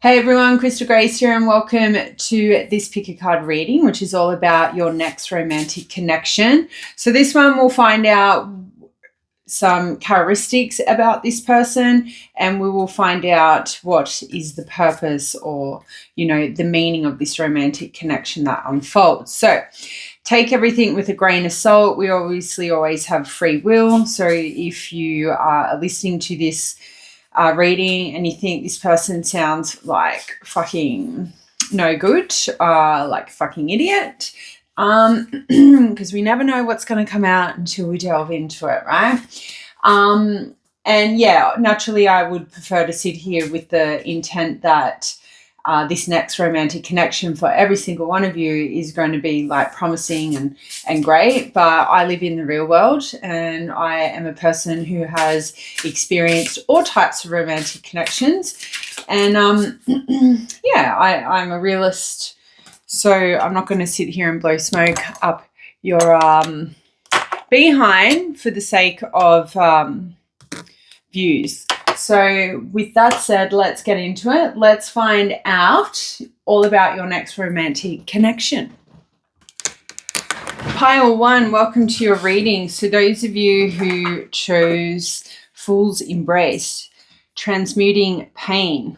Hey everyone, Crystal Grace here and welcome to this pick a card reading, which is all about your next romantic connection. So this one will find out some characteristics about this person and we will find out what is the purpose or, the meaning of this romantic connection that unfolds. So take everything with a grain of salt. We obviously always have free will. So if you are listening to this reading and you think this person sounds like fucking no good, like a fucking idiot, because we never know what's going to come out until we delve into it, right? And yeah, naturally I would prefer to sit here with the intent that this next romantic connection for every single one of you is going to be like promising and great, but I live in the real world and I am a person who has experienced all types of romantic connections and yeah, I'm a realist, so I'm not going to sit here and blow smoke up your behind for the sake of views. So with that said, let's get into it. Let's find out all about your next romantic connection. Pile 1, welcome to your reading. So those of you who chose Fool's Embrace, transmuting pain.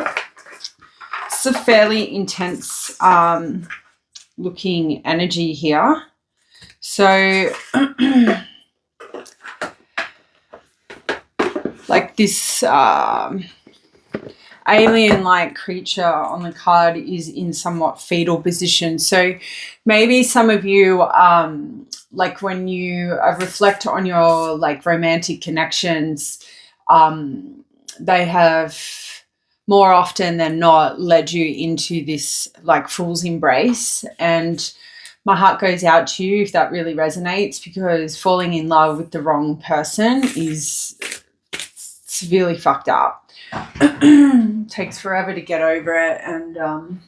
It's a fairly intense looking energy here. So like this alien-like creature on the card is in somewhat fetal position. So maybe some of you, like when you reflect on your like romantic connections, they have more often than not led you into this like fool's embrace. And my heart goes out to you if that really resonates, because falling in love with the wrong person is severely fucked up. Takes forever to get over it, and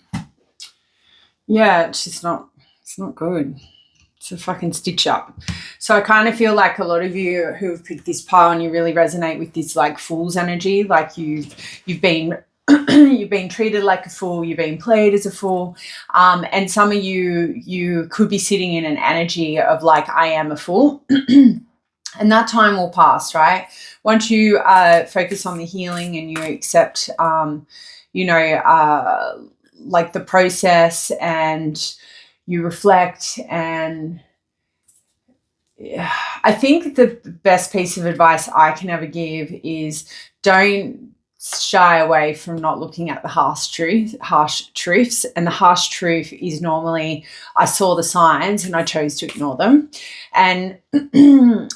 yeah, it's not good. It's a fucking stitch up. So I kind of feel like a lot of you who have picked this pile and you really resonate with this like fool's energy, like you've been you've been treated like a fool, you've been played as a fool, and some of you could be sitting in an energy of like, I am a fool. And that time will pass, right? Once you focus on the healing and you accept, like the process, and you reflect. And I think the best piece of advice I can ever give is don't shy away from not looking at the harsh truths. And the harsh truth is normally, I saw the signs and I chose to ignore them. And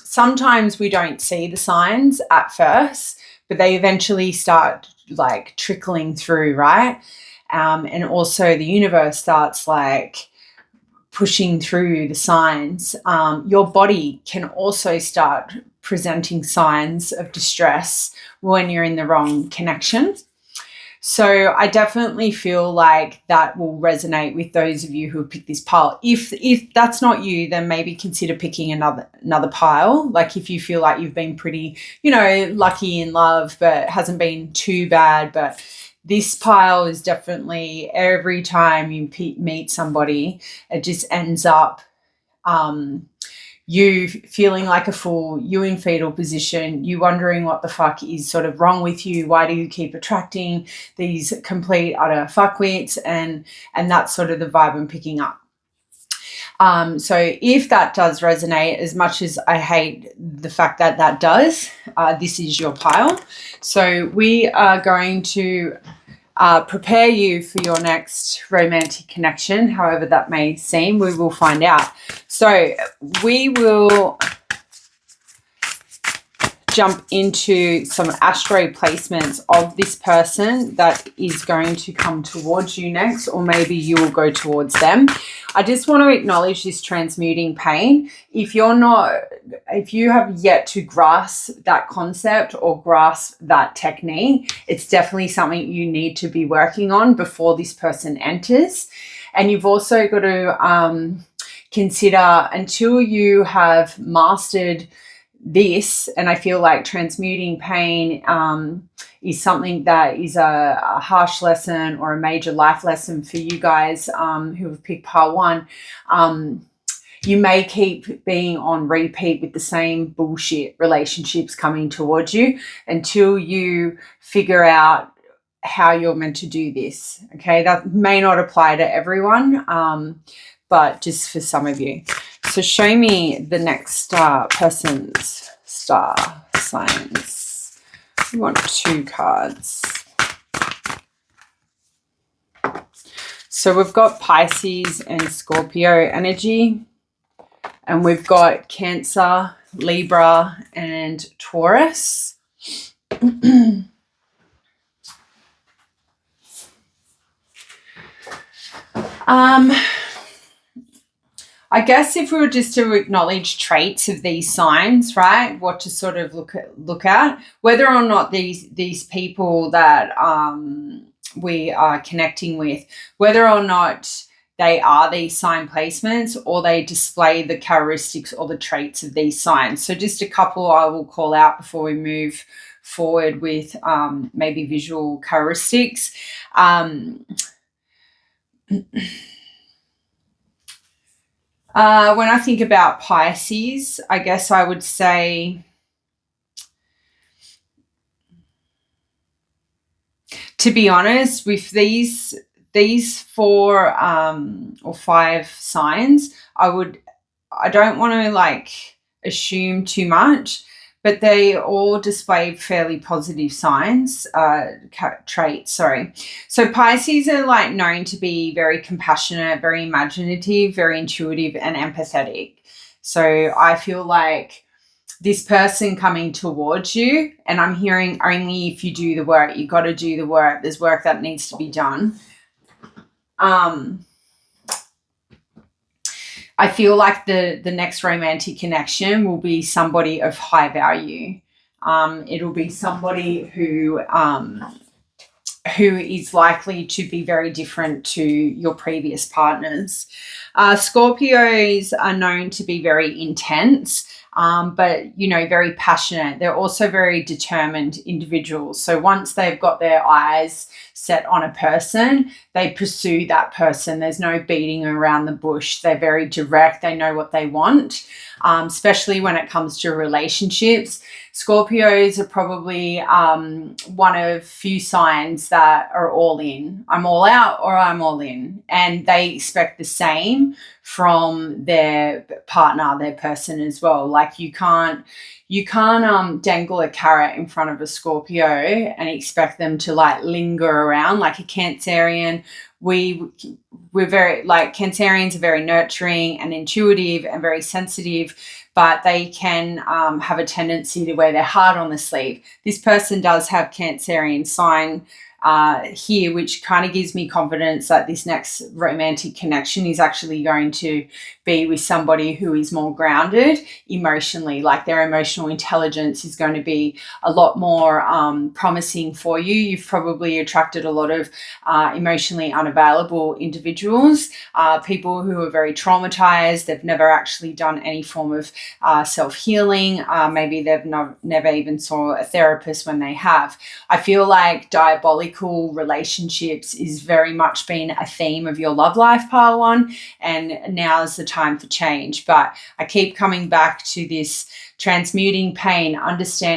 sometimes we don't see the signs at first, but they eventually start like trickling through, right? And also the universe starts like pushing through the signs. Your body can also start presenting signs of distress when you're in the wrong connection. So I definitely feel like that will resonate with those of you who have picked this pile. If that's not you, then maybe consider picking another pile. Like if you feel like you've been pretty, lucky in love, but hasn't been too bad. But this pile is definitely, every time you meet somebody, it just ends up you feeling like a fool, you in fetal position, you wondering what the fuck is sort of wrong with you. Why do you keep attracting these complete utter fuckwits? And that's sort of the vibe I'm picking up. So if that does resonate, as much as I hate the fact that that does, this is your pile. So we are going to prepare you for your next romantic connection, however that may seem. We will find out. So we will jump into some astro placements of this person that is going to come towards you next, or maybe you will go towards them. I just want to acknowledge this transmuting pain. If you have yet to grasp that concept or grasp that technique, it's definitely something you need to be working on before this person enters. And you've also got to consider, until you have mastered this, and I feel like transmuting pain is something that is a harsh lesson or a major life lesson for you guys who have picked pile 1. You may keep being on repeat with the same bullshit relationships coming towards you until you figure out how you're meant to do this. Okay, that may not apply to everyone, but just for some of you. So show me the next person's star signs. We want 2 cards. So we've got Pisces and Scorpio energy, and we've got Cancer, Libra, and Taurus. I guess if we were just to acknowledge traits of these signs, right, what to sort of look at, whether or not these people that we are connecting with, whether or not they are these sign placements or they display the characteristics or the traits of these signs. So just a couple I will call out before we move forward with maybe visual characteristics. When I think about Pisces, I guess I would say, to be honest, with these 4 or 5 signs, I don't want to like assume too much, but they all display fairly positive traits, sorry. So Pisces are like known to be very compassionate, very imaginative, very intuitive, and empathetic. So I feel like this person coming towards you, and I'm hearing only if you do the work, you got to do the work. There's work that needs to be done. I feel like the next romantic connection will be somebody of high value. It'll be somebody who is likely to be very different to your previous partners. Scorpios are known to be very intense, but, you know, very passionate. They're also very determined individuals. So once they've got their eyes set on a person, they pursue that person. There's no beating around the bush. They're very direct. They know what they want, especially when it comes to relationships. Scorpios are probably one of few signs that are all in. I'm all out or I'm all in. And they expect the same from their partner, their person as well. Like you can't dangle a carrot in front of a Scorpio and expect them to like linger around like a Cancerian. We're very, like, Cancerians are very nurturing and intuitive and very sensitive, but they can have a tendency to wear their heart on the sleeve. This person does have Cancerian sign here, which kind of gives me confidence that this next romantic connection is actually going to be with somebody who is more grounded emotionally. Like their emotional intelligence is going to be a lot more promising for you. You've probably attracted a lot of emotionally unavailable individuals, people who are very traumatized. They've never actually done any form of self-healing. Maybe they've never even saw a therapist when they have. I feel like diabolical relationships is very much been a theme of your love life, pile 1, and now is the time for change. But I keep coming back to this transmuting pain,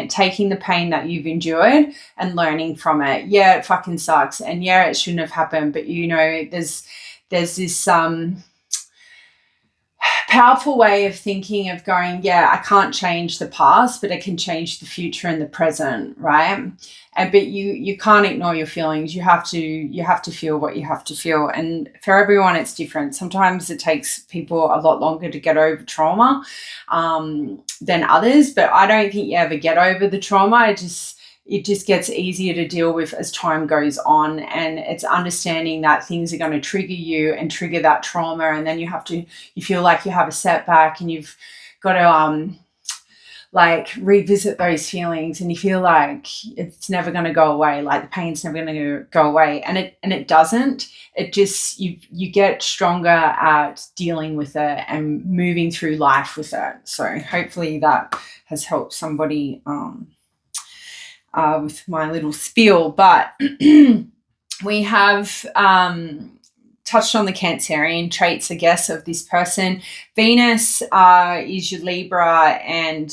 taking the pain that you've endured and learning from it. Yeah, it fucking sucks, and yeah, it shouldn't have happened, but you know, there's this powerful way of thinking of going, yeah, I can't change the past, but I can change the future and the present, right? But you can't ignore your feelings. You have to feel what you have to feel. And for everyone, it's different. Sometimes it takes people a lot longer to get over trauma than others, but I don't think you ever get over the trauma. It just gets easier to deal with as time goes on, and it's understanding that things are going to trigger you and trigger that trauma, and then you feel like you have a setback and you've got to like revisit those feelings, and you feel like it's never going to go away, like the pain's never going to go away, and it doesn't. It just, you get stronger at dealing with it and moving through life with it. So hopefully that has helped somebody with my little spiel. But we have touched on the Cancerian traits, I guess, of this person. Venus is your Libra and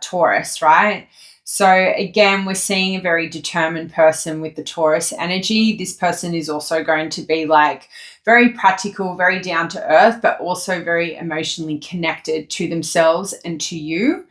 Taurus, right? So again, we're seeing a very determined person with the Taurus energy. This person is also going to be like very practical, very down to earth, but also very emotionally connected to themselves and to you.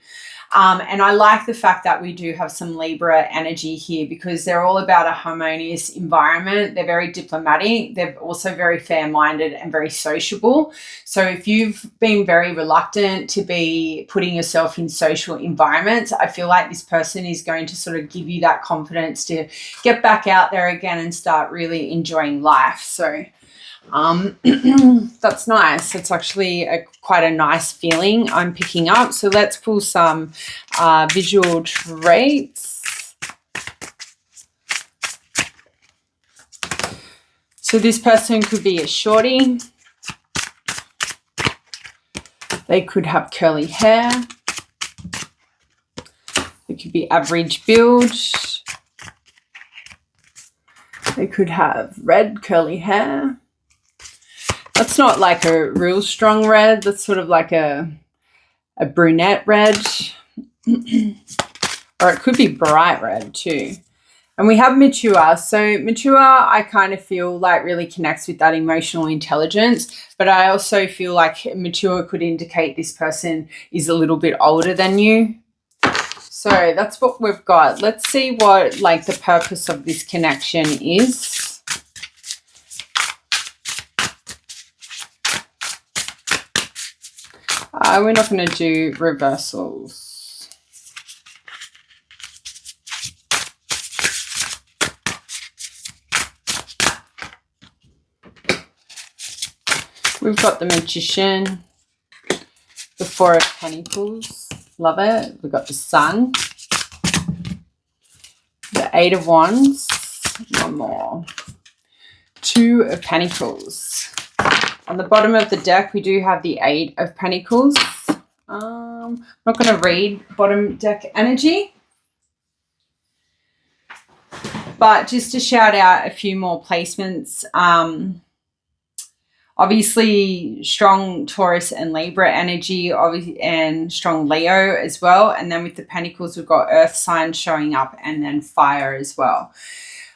And I like the fact that we do have some Libra energy here, because they're all about a harmonious environment. They're very diplomatic. They're also very fair-minded and very sociable. So if you've been very reluctant to be putting yourself in social environments, I feel like this person is going to sort of give you that confidence to get back out there again and start really enjoying life. So that's nice. It's actually quite a nice feeling I'm picking up. So let's pull some visual traits. So this person could be a shorty. They could have curly hair. They could be average build. They could have red curly hair. That's not like a real strong red. That's sort of like a brunette red. Or it could be bright red too. And we have mature. So mature, I kind of feel like really connects with that emotional intelligence. But I also feel like mature could indicate this person is a little bit older than you. So that's what we've got. Let's see what like the purpose of this connection is. We're not going to do reversals. We've got the Magician, the Four of Pentacles, love it. We've got the Sun, the Eight of Wands, one more, Two of Pentacles. On the bottom of the deck, we do have the Eight of Pentacles. I'm not going to read bottom deck energy, but just to shout out a few more placements. Obviously, strong Taurus and Libra energy, obviously, and strong Leo as well. And then with the Pentacles, we've got Earth signs showing up, and then fire as well.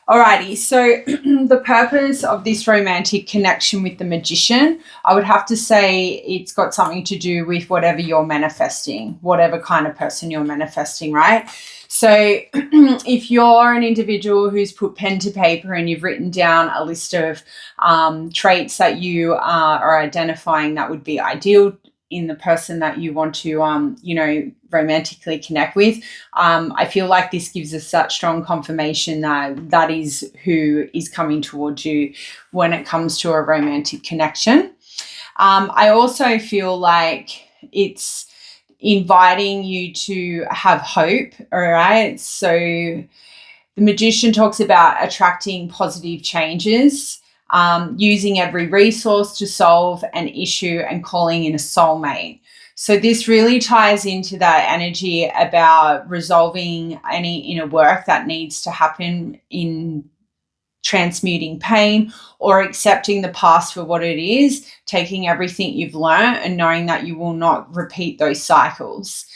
Alrighty, so the purpose of this romantic connection with the Magician, I would have to say it's got something to do with whatever you're manifesting, whatever kind of person you're manifesting, right? So if you're an individual who's put pen to paper and you've written down a list of traits that you are identifying that would be ideal in the person that you want to, romantically connect with, I feel like this gives us such strong confirmation that that is who is coming towards you when it comes to a romantic connection. I also feel like it's inviting you to have hope, all right? So the Magician talks about attracting positive changes, using every resource to solve an issue, and calling in a soulmate. So this really ties into that energy about resolving any inner work that needs to happen in transmuting pain, or accepting the past for what it is, taking everything you've learned and knowing that you will not repeat those cycles.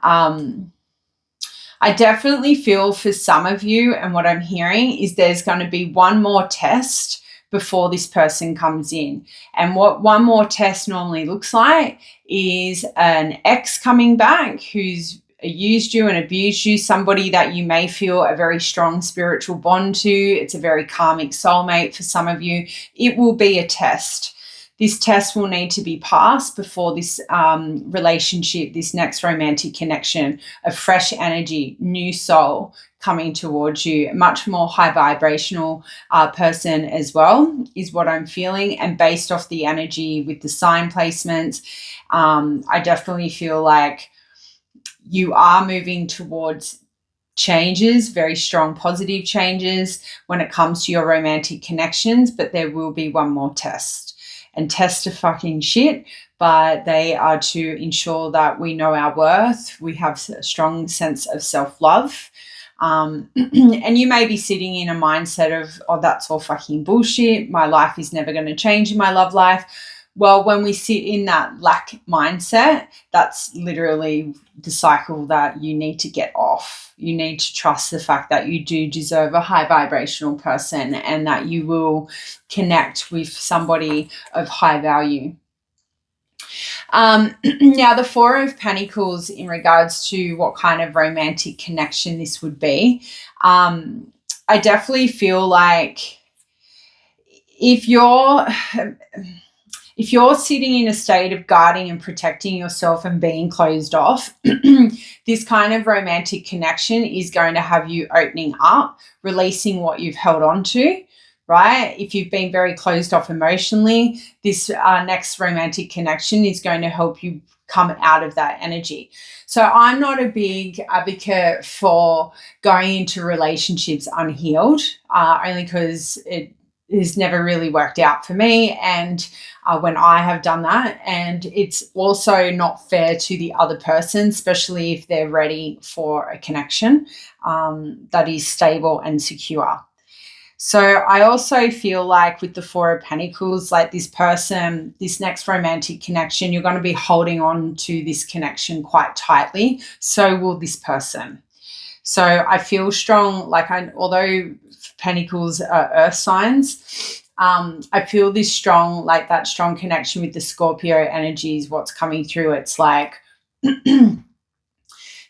I definitely feel for some of you, and what I'm hearing is there's going to be one more test before this person comes in. And what one more test normally looks like is an ex coming back who's used you and abused you, somebody that you may feel a very strong spiritual bond to. It's a very karmic soulmate for some of you. It will be a test. This test will need to be passed before this relationship, this next romantic connection of fresh energy, new soul coming towards you, a much more high vibrational person as well, is what I'm feeling. And based off the energy with the sign placements, I definitely feel like you are moving towards changes, very strong positive changes when it comes to your romantic connections, but there will be one more test. And tests are fucking shit, but they are to ensure that we know our worth, we have a strong sense of self-love. And you may be sitting in a mindset of, oh, that's all fucking bullshit. My life is never going to change in my love life. Well, when we sit in that lack mindset, that's literally the cycle that you need to get off. You need to trust the fact that you do deserve a high vibrational person and that you will connect with somebody of high value. Now, the Four of Pentacles in regards to what kind of romantic connection this would be, I definitely feel like if you're sitting in a state of guarding and protecting yourself and being closed off, this kind of romantic connection is going to have you opening up, releasing what you've held on to, right? If you've been very closed off emotionally, this next romantic connection is going to help you come out of that energy. So I'm not a big advocate for going into relationships unhealed, only because it has never really worked out for me, and when I have done that, and it's also not fair to the other person, especially if they're ready for a connection that is stable and secure. So I also feel like with the Four of Pentacles, like this person, this next romantic connection, you're going to be holding on to this connection quite tightly. So will this person. So I feel strong, like although Pentacles are earth signs, I feel this strong, like that strong connection with the Scorpio energy is what's coming through. It's like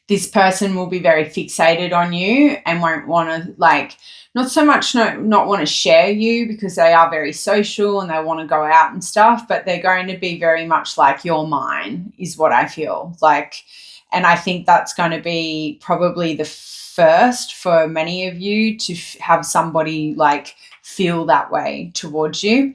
this person will be very fixated on you and won't want to, like, not so much not want to share you because they are very social and they want to go out and stuff, but they're going to be very much like, you're mine, is what I feel like. And I think that's going to be probably the first for many of you to have somebody like feel that way towards you,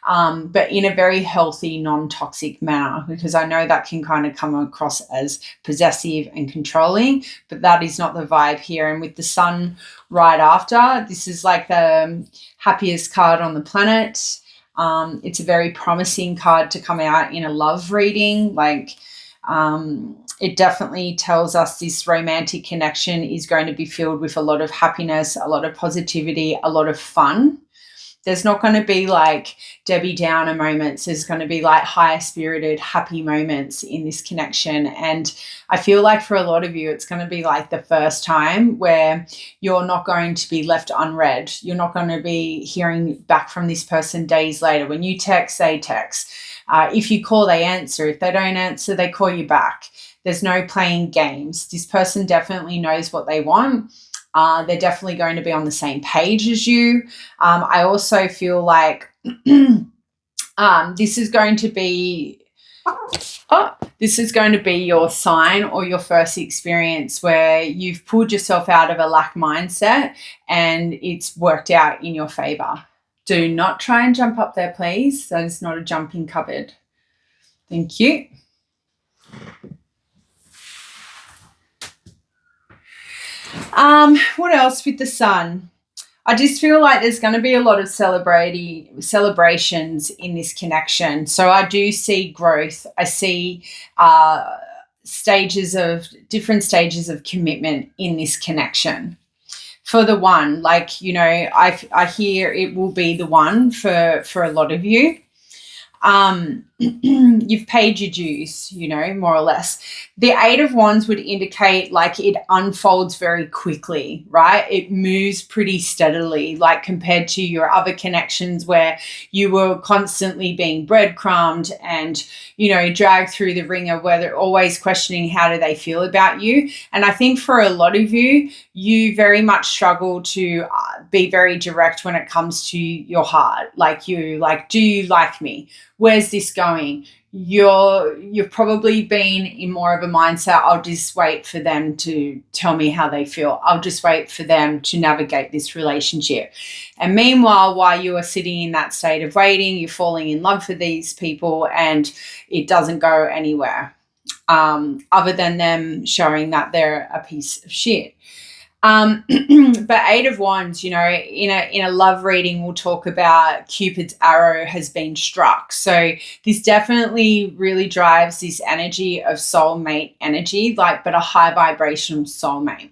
but in a very healthy, non-toxic manner, because I know that can kind of come across as possessive and controlling, but that is not the vibe here. And with the sun right after, this is like the happiest card on the planet. It's a very promising card to come out in a love reading. Like, it definitely tells us this romantic connection is going to be filled with a lot of happiness, a lot of positivity, a lot of fun. There's not going to be like Debbie Downer moments. There's going to be like high-spirited, happy moments in this connection. And I feel like for a lot of you, it's going to be like the first time where you're not going to be left unread. You're not going to be hearing back from this person days later. When you text, they text. If you call, they answer. If they don't answer, they call you back. There's no playing games. This person definitely knows what they want. They're definitely going to be on the same page as you. I also feel like this is going to be your sign or your first experience where you've pulled yourself out of a lack mindset and it's worked out in your favor. Do not try and jump up there, please. That is not a jumping cupboard. Thank you. What else with the sun? I just feel like there's going to be a lot of celebrations in this connection. So I do see growth. I see different stages of commitment in this connection. For the one, like, you know, I hear it will be the one for a lot of you. You've paid your dues, you know, more or less. The Eight of Wands would indicate like it unfolds very quickly, right? It moves pretty steadily, like compared to your other connections where you were constantly being breadcrumbed and, you know, dragged through the ringer where they're always questioning how do they feel about you. And I think for a lot of you, you very much struggle to be very direct when it comes to your heart. Like, do you like me? Where's this going? You've probably been in more of a mindset, I'll just wait for them to tell me how they feel. I'll just wait for them to navigate this relationship. And meanwhile, while you are sitting in that state of waiting, you're falling in love for these people and it doesn't go anywhere. other than them showing that they're a piece of shit. But Eight of Wands, you know, in a love reading, we'll talk about Cupid's arrow has been struck. So this definitely really drives this energy of soulmate energy, like, but a high vibrational soulmate.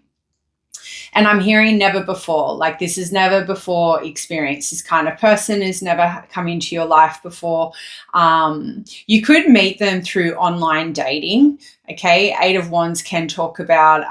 And I'm hearing never before, like this is never before experience. This kind of person has never come into your life before. You could meet them through online dating. Okay. Eight of Wands can talk about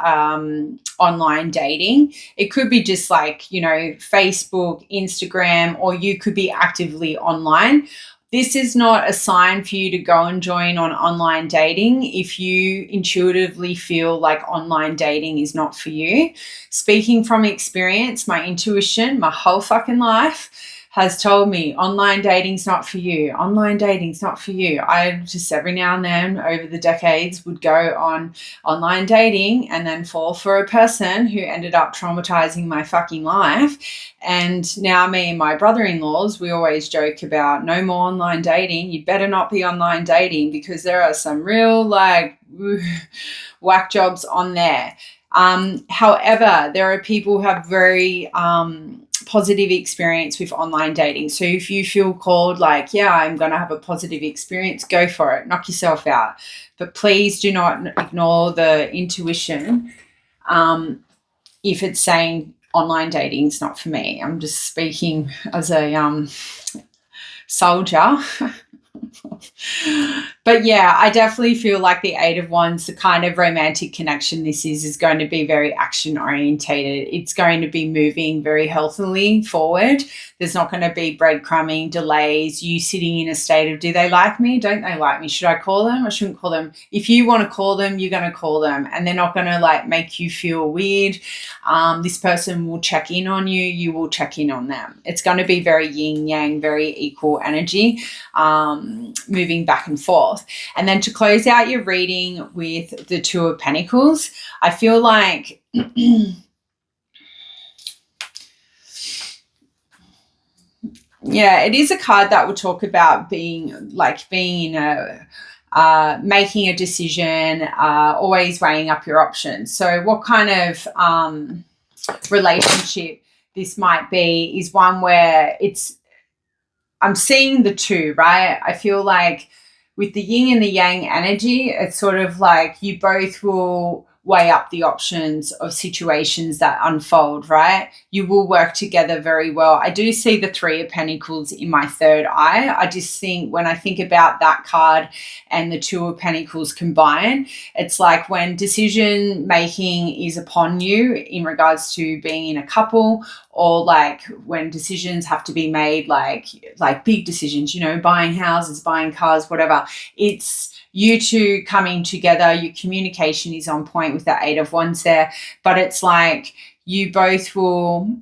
online dating. It could be just like, you know, Facebook, Instagram, or you could be actively online. This is not a sign for you to go and join on online dating if you intuitively feel like online dating is not for you. Speaking from experience, my intuition, my whole fucking life has told me online dating's not for you. Online dating's not for you. I just every now and then over the decades would go on online dating and then fall for a person who ended up traumatizing my fucking life. And now me and my brother-in-laws, we always joke about no more online dating. You better not be online dating because there are some real like whack jobs on there. However, there are people who have very positive experience with online dating. So if you feel called like, yeah, I'm going to have a positive experience, go for it. Knock yourself out. But please do not ignore the intuition if it's saying online dating is not for me. I'm just speaking as a soldier. But yeah, I definitely feel like the Eight of Wands, the kind of romantic connection this is going to be very action orientated. It's going to be moving very healthily forward. There's not going to be breadcrumbing, delays, you sitting in a state of, do they like me? Don't they like me? Should I call them? I shouldn't call them. If you want to call them, you're going to call them, and they're not going to like make you feel weird. This person will check in on you. You will check in on them. It's going to be very yin yang, very equal energy, moving back and forth. And then to close out your reading with the Two of Pentacles, I feel like yeah, it is a card that will talk about being in a making a decision, always weighing up your options. So what kind of relationship this might be is one where I'm seeing the two, right? I feel like with the yin and the yang energy, it's sort of like you both will weigh up the options of situations that unfold, right? You will work together very well. I do see the Three of Pentacles in my third eye. I just think when I think about that card and the Two of Pentacles combined, it's like when decision making is upon you in regards to being in a couple, or like when decisions have to be made, like big decisions, you know, buying houses, buying cars, whatever. It's you two coming together. Your communication is on point with the Eight of Wands there, but it's like you both will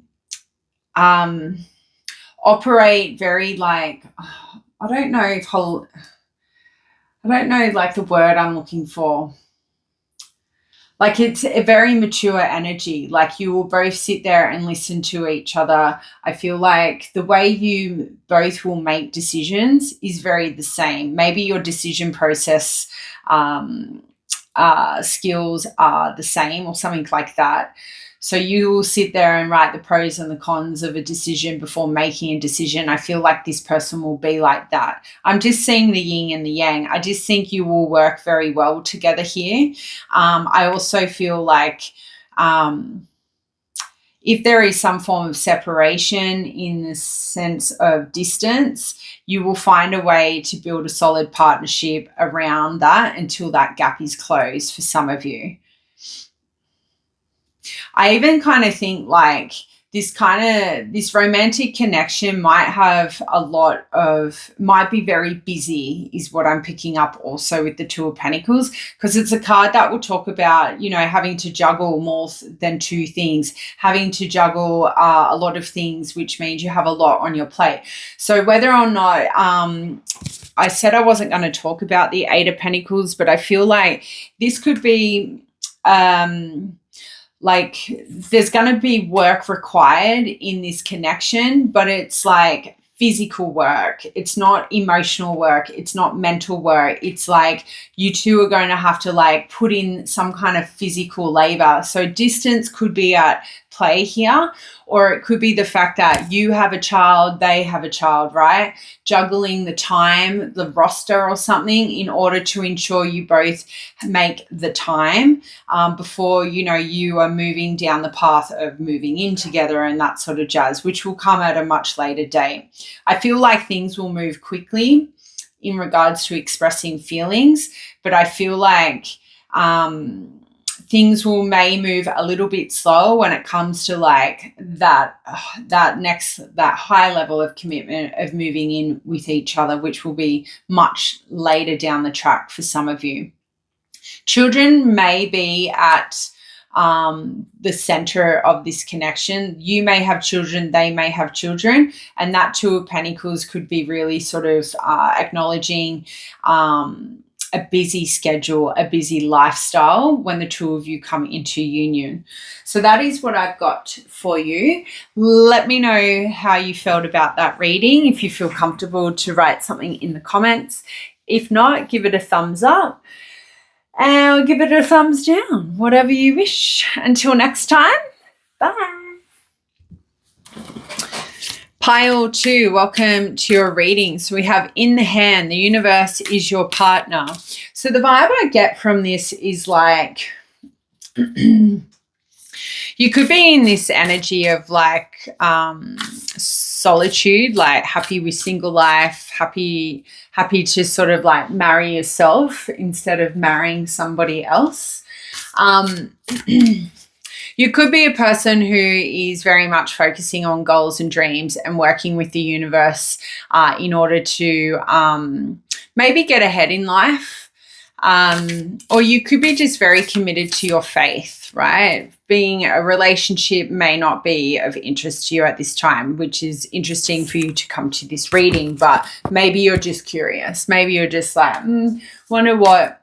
operate very like, I don't know like the word I'm looking for. Like it's a very mature energy. Like you will both sit there and listen to each other. I feel like the way you both will make decisions is very the same. Maybe your decision process skills are the same or something like that. So you will sit there and write the pros and the cons of a decision before making a decision. I feel like this person will be like that. I'm just seeing the yin and the yang. I just think you will work very well together here. I also feel like if there is some form of separation in the sense of distance, you will find a way to build a solid partnership around that until that gap is closed for some of you. I even kind of think like this romantic connection might be very busy is what I'm picking up also with the Two of Pentacles, because it's a card that will talk about, you know, having to juggle more than two things, having to juggle a lot of things, which means you have a lot on your plate. So whether or not I said I wasn't going to talk about the Eight of Pentacles, but I feel like this could be like there's going to be work required in this connection, but it's like physical work. It's not emotional work. It's not mental work. It's like you two are going to have to like put in some kind of physical labor. So distance could be at play here, or it could be the fact that you have a child, they have a child, right? Juggling the time, the roster or something in order to ensure you both make the time before, you know, you are moving down the path of moving in together and that sort of jazz, which will come at a much later date. I feel like things will move quickly in regards to expressing feelings, but I feel like things may move a little bit slower when it comes to like that high level of commitment of moving in with each other, which will be much later down the track for some of you. Children may be at the center of this connection. You may have children, they may have children, and that Two of Pentacles could be really sort of acknowledging a busy schedule, a busy lifestyle when the two of you come into union. So that is what I've got for you. Let me know how you felt about that reading. If you feel comfortable to write something in the comments. If not, give it a thumbs up. And I'll give it a thumbs down, whatever you wish. Until next time, bye. Pile 2, welcome to your reading. So we have in the hand, the universe is your partner. So the vibe I get from this is like you could be in this energy of like solitude, like happy with single life, happy to sort of like marry yourself instead of marrying somebody else. You could be a person who is very much focusing on goals and dreams and working with the universe in order to maybe get ahead in life. Or you could be just very committed to your faith, right? Being a relationship may not be of interest to you at this time, which is interesting for you to come to this reading, but maybe you're just curious. Maybe you're just like, wonder what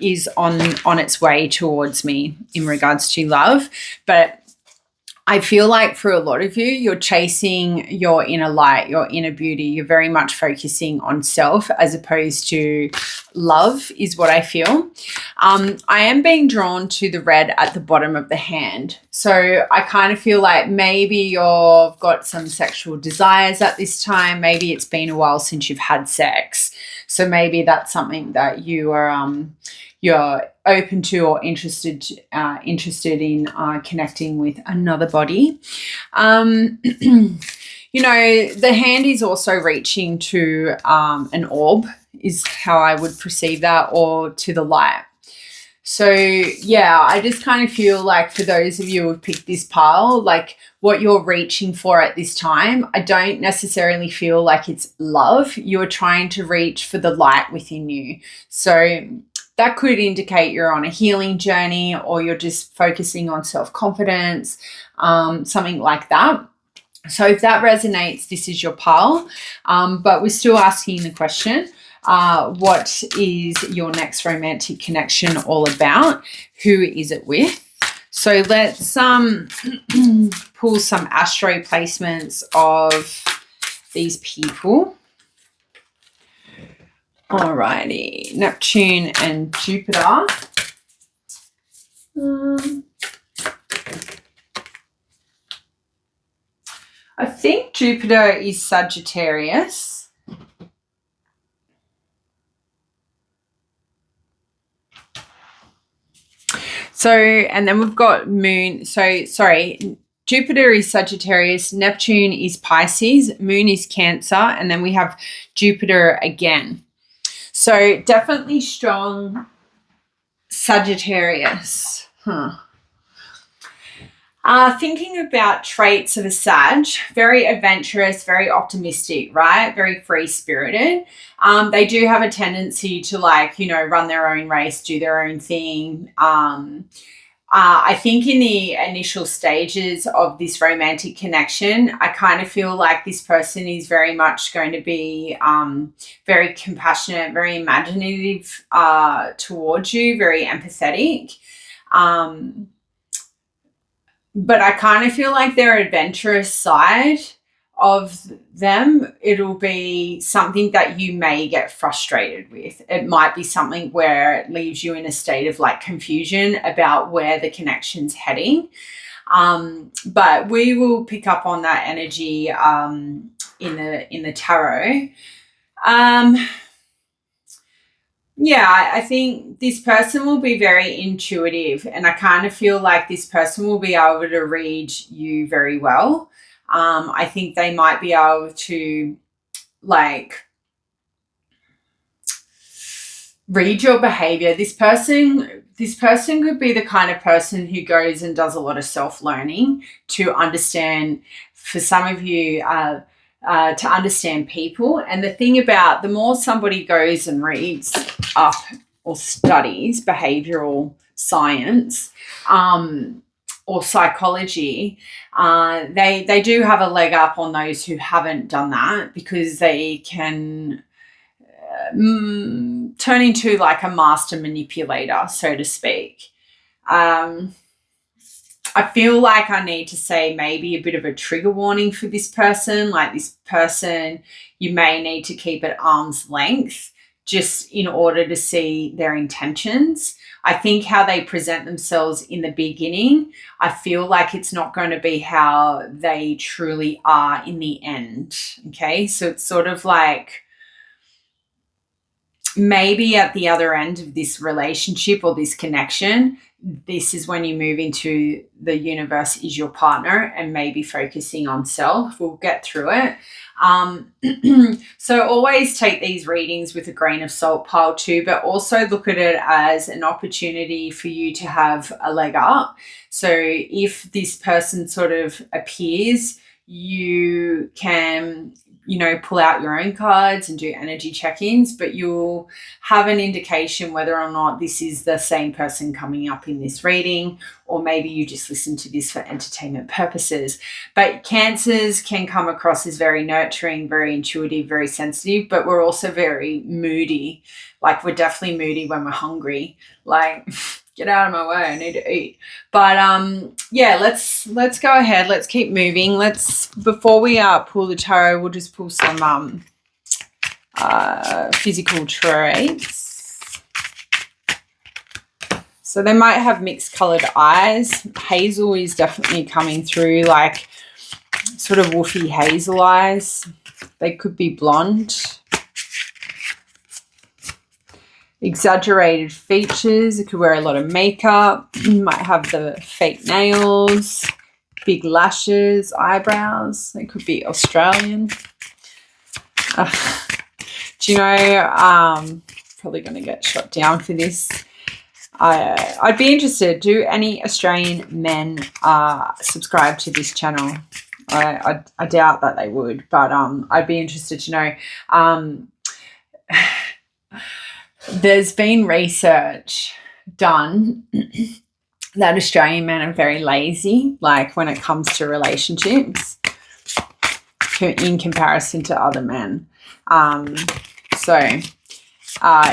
is on its way towards me in regards to love. But I feel like for a lot of you, you're chasing your inner light, your inner beauty. You're very much focusing on self as opposed to love is what I feel. I am being drawn to the red at the bottom of the hand. So I kind of feel like maybe you've got some sexual desires at this time. Maybe it's been a while since you've had sex. So maybe that's something that you are you're open to or interested in connecting with another body. You know, the hand is also reaching to an orb is how I would perceive that, or to the light. So, yeah, I just kind of feel like for those of you who have picked this pile, like what you're reaching for at this time, I don't necessarily feel like it's love. You're trying to reach for the light within you. So that could indicate you're on a healing journey, or you're just focusing on self-confidence, something like that. So if that resonates, this is your pile. But we're still asking the question, what is your next romantic connection all about? Who is it with? So let's pull some astro placements of these people. Alrighty, Neptune and Jupiter. I think Jupiter is Sagittarius. So, and then we've got Moon. So, sorry, Jupiter is Sagittarius, Neptune is Pisces, Moon is Cancer, and then we have Jupiter again. So definitely strong Sagittarius. Thinking about traits of a Sag, very adventurous, very optimistic, right? Very free-spirited. They do have a tendency to like, you know, run their own race, do their own thing. I think in the initial stages of this romantic connection, I kind of feel like this person is very much going to be very compassionate, very imaginative towards you, very empathetic. But I kind of feel like their adventurous side of them, it'll be something that you may get frustrated with. It might be something where it leaves you in a state of like confusion about where the connection's heading. But we will pick up on that energy in the tarot. Yeah, I think this person will be very intuitive, and I kind of feel like this person will be able to read you very well. I think they might be able to like read your behavior. This person could be the kind of person who goes and does a lot of self-learning to understand, for some of you, to understand people. And the thing about, the more somebody goes and reads up or studies behavioral science or psychology, they do have a leg up on those who haven't done that, because they can turn into like a master manipulator, so to speak. I feel like I need to say maybe a bit of a trigger warning for this person. Like, this person, you may need to keep at arm's length just in order to see their intentions. I think how they present themselves in the beginning, I feel like it's not going to be how they truly are in the end. Okay, so it's sort of like, maybe at the other end of this relationship or this connection, this is when you move into the universe is your partner and maybe focusing on self. We'll get through it. So always take these readings with a grain of salt, pile 2, but also look at it as an opportunity for you to have a leg up. So if this person sort of appears, you can, pull out your own cards and do energy check-ins, but you'll have an indication whether or not this is the same person coming up in this reading, or maybe you just listen to this for entertainment purposes. But Cancers can come across as very nurturing, very intuitive, very sensitive, but we're also very moody. Like, we're definitely moody when we're hungry. Like, get out of my way, I need to eat. But yeah, let's go ahead. Let's keep moving. Before we pull the tarot, we'll just pull some physical traits. So they might have mixed colored eyes. Hazel is definitely coming through, like sort of woofy hazel eyes. They could be blonde. Exaggerated features. It could wear a lot of makeup. Might have the fake nails, big lashes, eyebrows. They could be Australian. Do you know, probably going to get shot down for this. I'd be interested. Do any Australian men subscribe to this channel? I doubt that they would, but I'd be interested to know. There's been research done that Australian men are very lazy, like when it comes to relationships, in comparison to other men.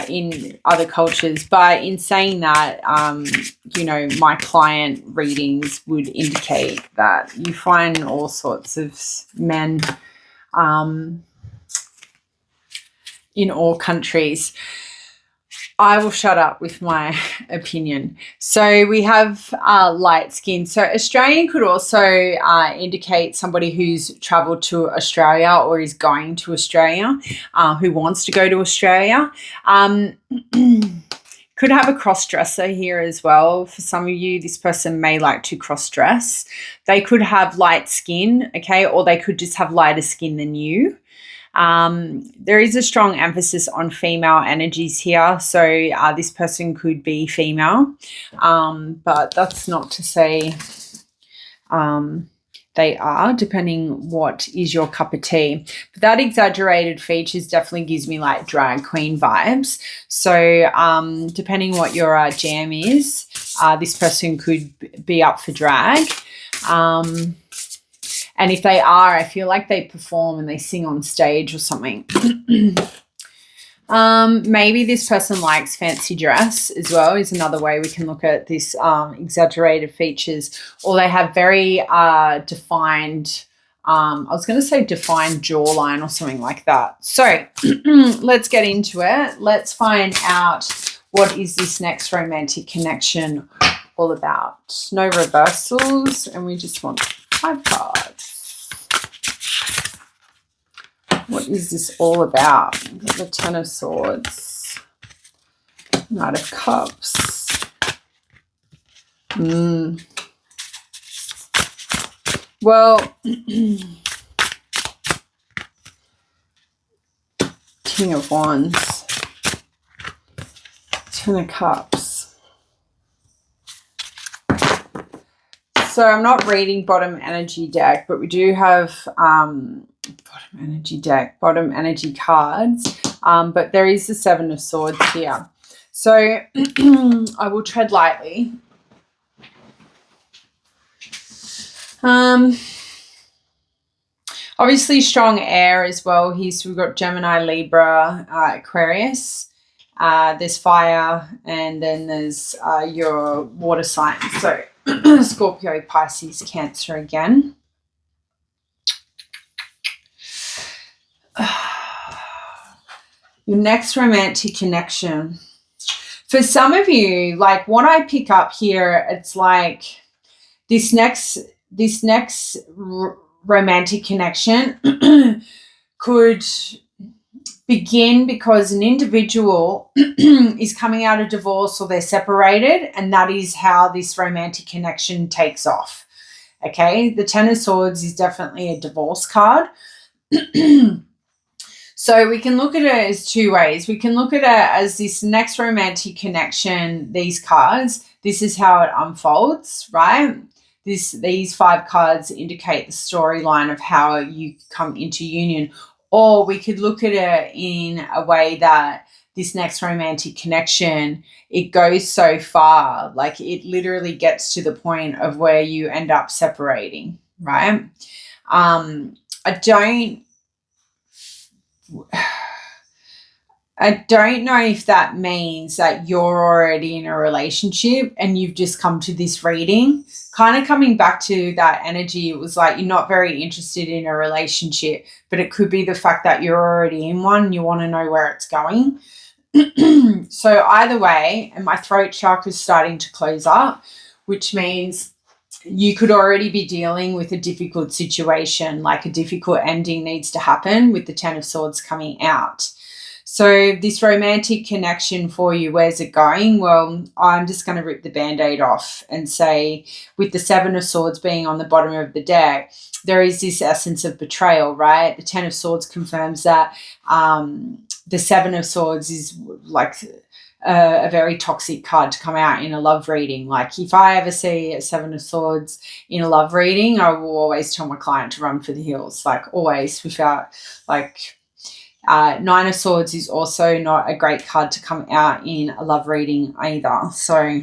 In other cultures. But in saying that, my client readings would indicate that you find all sorts of men in all countries. I will shut up with my opinion. So we have light skin. So Australian could also indicate somebody who's travelled to Australia or is going to Australia, who wants to go to Australia. Could have a cross-dresser here as well. For some of you, this person may like to cross-dress. They could have light skin, okay, or they could just have lighter skin than you. There is a strong emphasis on female energies here, so this person could be female, but that's not to say they are, depending what is your cup of tea. But that exaggerated features definitely gives me like drag queen vibes. So depending what your jam is, this person could be up for drag. And if they are, I feel like they perform and they sing on stage or something. Maybe this person likes fancy dress as well, is another way we can look at this exaggerated features. Or they have very defined I was going to say defined jawline or something like that. So let's get into it. Let's find out what is this next romantic connection all about. No reversals, and we just want 5 cards. What is this all about? The Ten of Swords, Knight of Cups. Well, King of Wands, Ten of Cups. So I'm not reading bottom energy deck, but we do have bottom energy cards. But there is the Seven of Swords here. So I will tread lightly. Obviously strong air as well. We've got Gemini, Libra, Aquarius. There's fire, and then there's your water signs. So Scorpio, Pisces, Cancer again. Your next romantic connection. For some of you, like what I pick up here, it's like this next romantic connection could begin because an individual is coming out of divorce or they're separated, and that is how this romantic connection takes off. Okay, the Ten of Swords is definitely a divorce card. So we can look at it as 2 ways. We can look at it as this next romantic connection, these cards, this is how it unfolds, right? These 5 cards indicate the storyline of how you come into union. Or we could look at it in a way that this next romantic connection, it goes so far, like it literally gets to the point of where you end up separating, right? I don't know if that means that you're already in a relationship and you've just come to this reading. Kind of coming back to that energy, it was like you're not very interested in a relationship, but it could be the fact that you're already in one and you want to know where it's going. So either way, and my throat chakra is starting to close up, which means you could already be dealing with a difficult situation, like a difficult ending needs to happen with the Ten of Swords coming out. So this romantic connection for you, where's it going? Well, I'm just going to rip the Band-Aid off and say with the Seven of Swords being on the bottom of the deck, there is this essence of betrayal, right? The Ten of Swords confirms that the Seven of Swords is like a very toxic card to come out in a love reading. Like if I ever see a Seven of Swords in a love reading, I will always tell my client to run for the hills, like always, without like... Nine of Swords is also not a great card to come out in a love reading either. So,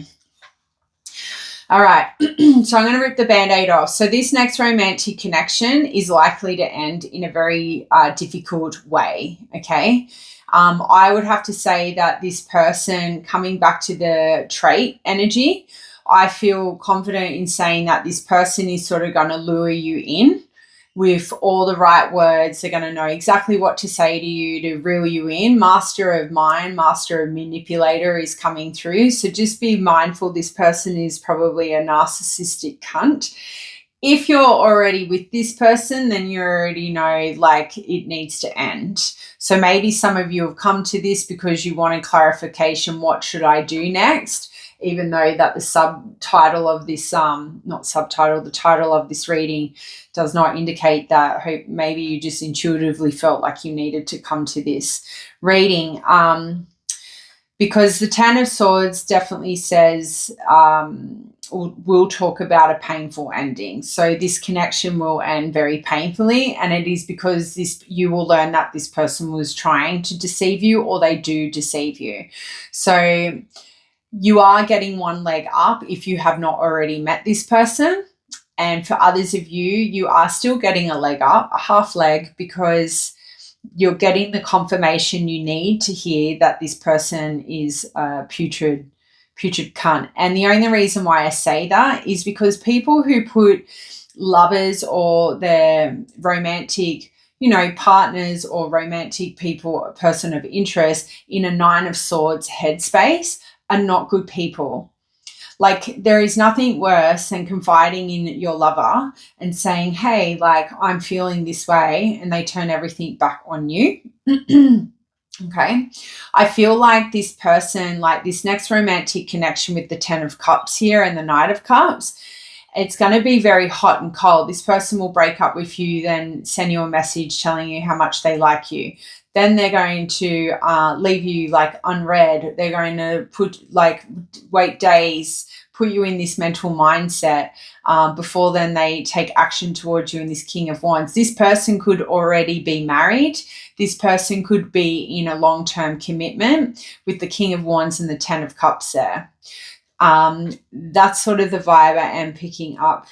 all right. So I'm going to rip the Band-Aid off. So this next romantic connection is likely to end in a very difficult way, okay? I would have to say that this person, coming back to the trait energy, I feel confident in saying that this person is sort of going to lure you in with all the right words. They're going to know exactly what to say to you to reel you in. Master of mind, master of manipulator is coming through. So just be mindful this person is probably a narcissistic cunt. If you're already with this person, then you already know like it needs to end. So maybe some of you have come to this because you wanted clarification. What should I do next? Even though that the subtitle of this, the title of this reading does not indicate that. Maybe you just intuitively felt like you needed to come to this reading. Because the Ten of Swords definitely says, we'll talk about a painful ending. So this connection will end very painfully, and it is because you will learn that this person was trying to deceive you, or they do deceive you. So you are getting one leg up if you have not already met this person. And for others of you, you are still getting a leg up, a half leg, because you're getting the confirmation you need to hear that this person is a putrid cunt. And the only reason why I say that is because people who put lovers or their romantic, partners or romantic people, a person of interest in a 9 of Swords headspace are not good people. Like, there is nothing worse than confiding in your lover and saying, hey, like, I'm feeling this way, and they turn everything back on you. Okay. I feel like this person, like this next romantic connection with the 10 of Cups here and the Knight of Cups, it's going to be very hot and cold. This person will break up with you, then send you a message telling you how much they like you. Then they're going to leave you like unread. They're going to wait days, put you in this mental mindset before then they take action towards you in this King of Wands. This person could already be married. This person could be in a long-term commitment with the King of Wands and the 10 of Cups there. That's sort of the vibe I am picking up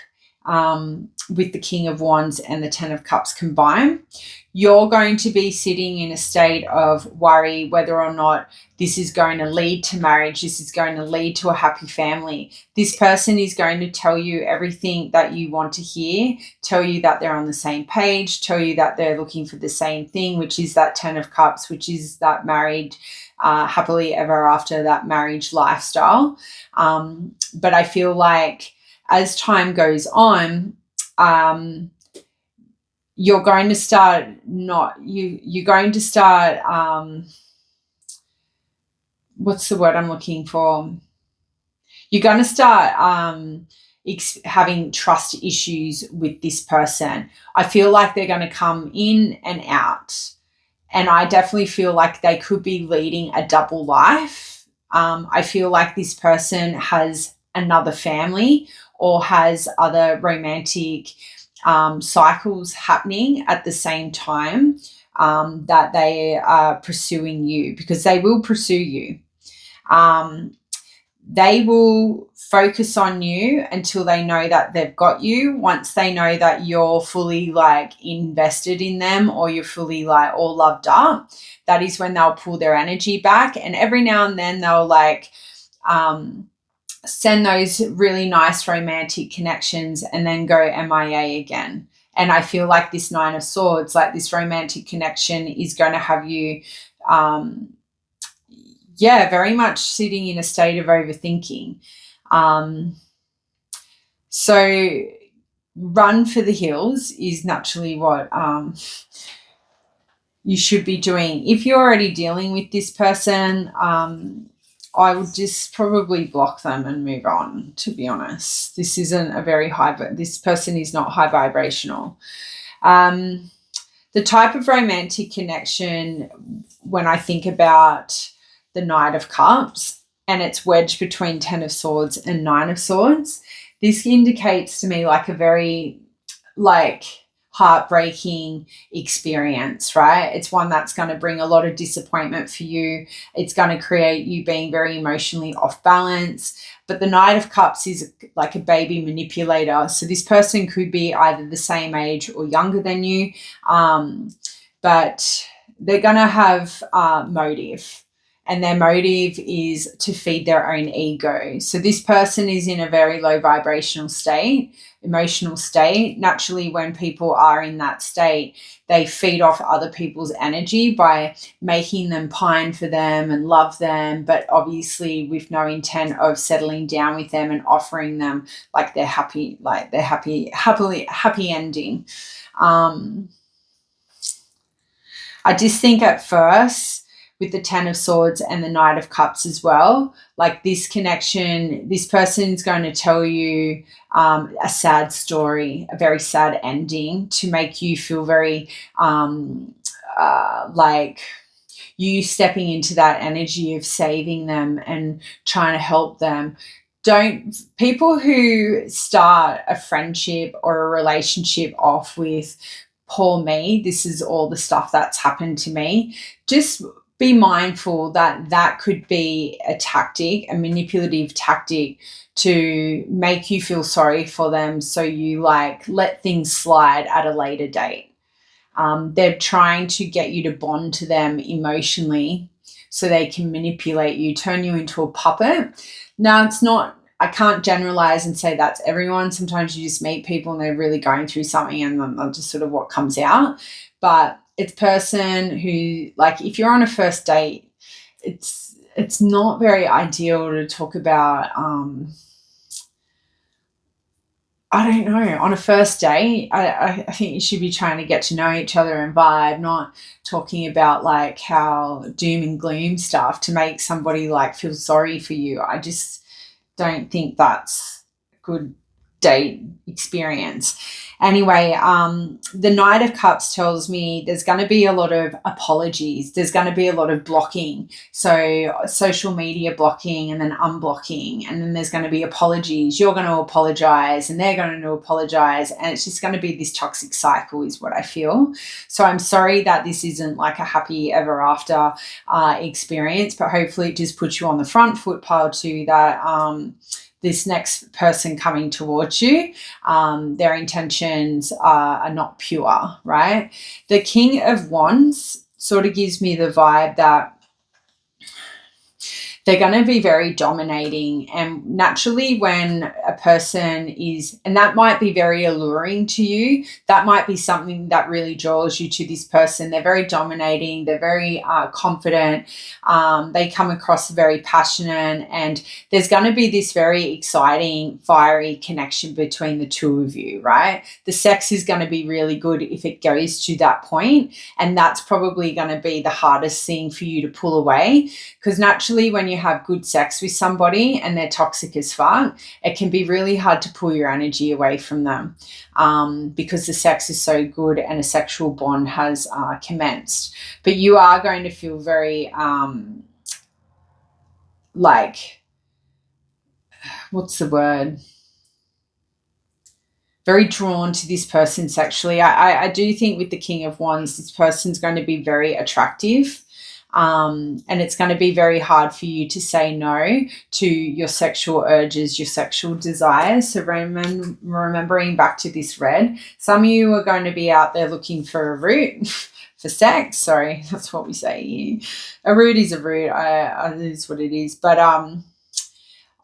with the King of Wands and the 10 of Cups combined. You're going to be sitting in a state of worry whether or not this is going to lead to marriage, this is going to lead to a happy family. This person is going to tell you everything that you want to hear, tell you that they're on the same page, tell you that they're looking for the same thing, which is that 10 of Cups, which is that married, happily ever after, that marriage lifestyle. But I feel like as time goes on, you're going to start what's the word I'm looking for? You're going to start having trust issues with this person. I feel like they're going to come in and out. And I definitely feel like they could be leading a double life. I feel like this person has another family or has other romantic cycles happening at the same time that they are pursuing you, because they will pursue you. They will focus on you until they know that they've got you. Once they know that you're fully like invested in them, or you're fully like all loved up, that is when they'll pull their energy back. And every now and then they'll like send those really nice romantic connections and then go MIA again. And I feel like this 9 of Swords, like this romantic connection, is going to have you very much sitting in a state of overthinking. So run for the hills is naturally what you should be doing. If you're already dealing with this person, I would just probably block them and move on, to be honest. This isn't a very this person is not high vibrational. The type of romantic connection, when I think about the Knight of Cups and it's wedged between 10 of Swords and 9 of Swords, this indicates to me like a very like heartbreaking experience, right? It's one that's going to bring a lot of disappointment for you. It's going to create you being very emotionally off balance. But the Knight of Cups is like a baby manipulator. So this person could be either the same age or younger than you, but they're going to have motive. And their motive is to feed their own ego. So this person is in a very low vibrational state, emotional state. Naturally, when people are in that state, they feed off other people's energy by making them pine for them and love them, but obviously with no intent of settling down with them and offering them like their happy ending. I just think at first, with the 10 of Swords and the Knight of Cups as well, like this connection, this person's going to tell you a sad story, a very sad ending, to make you feel very like you stepping into that energy of saving them and trying to help them. People who start a friendship or a relationship off with, poor me, this is all the stuff that's happened to me, just be mindful that that could be a tactic, a manipulative tactic to make you feel sorry for them, so you like let things slide at a later date. They're trying to get you to bond to them emotionally so they can manipulate you, turn you into a puppet. Now, it's not I can't generalize and say that's everyone. Sometimes you just meet people and they're really going through something and then that's just sort of what comes out. But it's person who, like, if you're on a first date, it's not very ideal to talk about I don't know. On a first date, I think you should be trying to get to know each other and vibe, not talking about like how doom and gloom stuff to make somebody like feel sorry for you. I just don't think that's a good date experience. Anyway, the Knight of Cups tells me there's going to be a lot of apologies. There's going to be a lot of blocking. So social media blocking and then unblocking. And then there's going to be apologies. You're going to apologize and they're going to apologize. And it's just going to be this toxic cycle is what I feel. So I'm sorry that this isn't like a happy ever after experience, but hopefully it just puts you on the front foot, pile two, that this next person coming towards you, their intentions are not pure, right? The King of Wands sort of gives me the vibe that they're going to be very dominating, and naturally when a person is, and that might be very alluring to you, that might be something that really draws you to this person. They're very dominating, they're very confident, they come across very passionate, and there's going to be this very exciting, fiery connection between the two of you, right? The sex is going to be really good if it goes to that point, and that's probably going to be the hardest thing for you to pull away, because naturally when you have good sex with somebody and they're toxic as fuck, it can be really hard to pull your energy away from them, because the sex is so good and a sexual bond has commenced. But you are going to feel very like, what's the word? Very drawn to this person sexually. I do think with the King of Wands, this person's going to be very attractive. And it's going to be very hard for you to say no to your sexual urges, your sexual desires. So remembering back to this red, some of you are going to be out there looking for a route for sex. Sorry, that's what we say here. A route is a route. It is what it is. But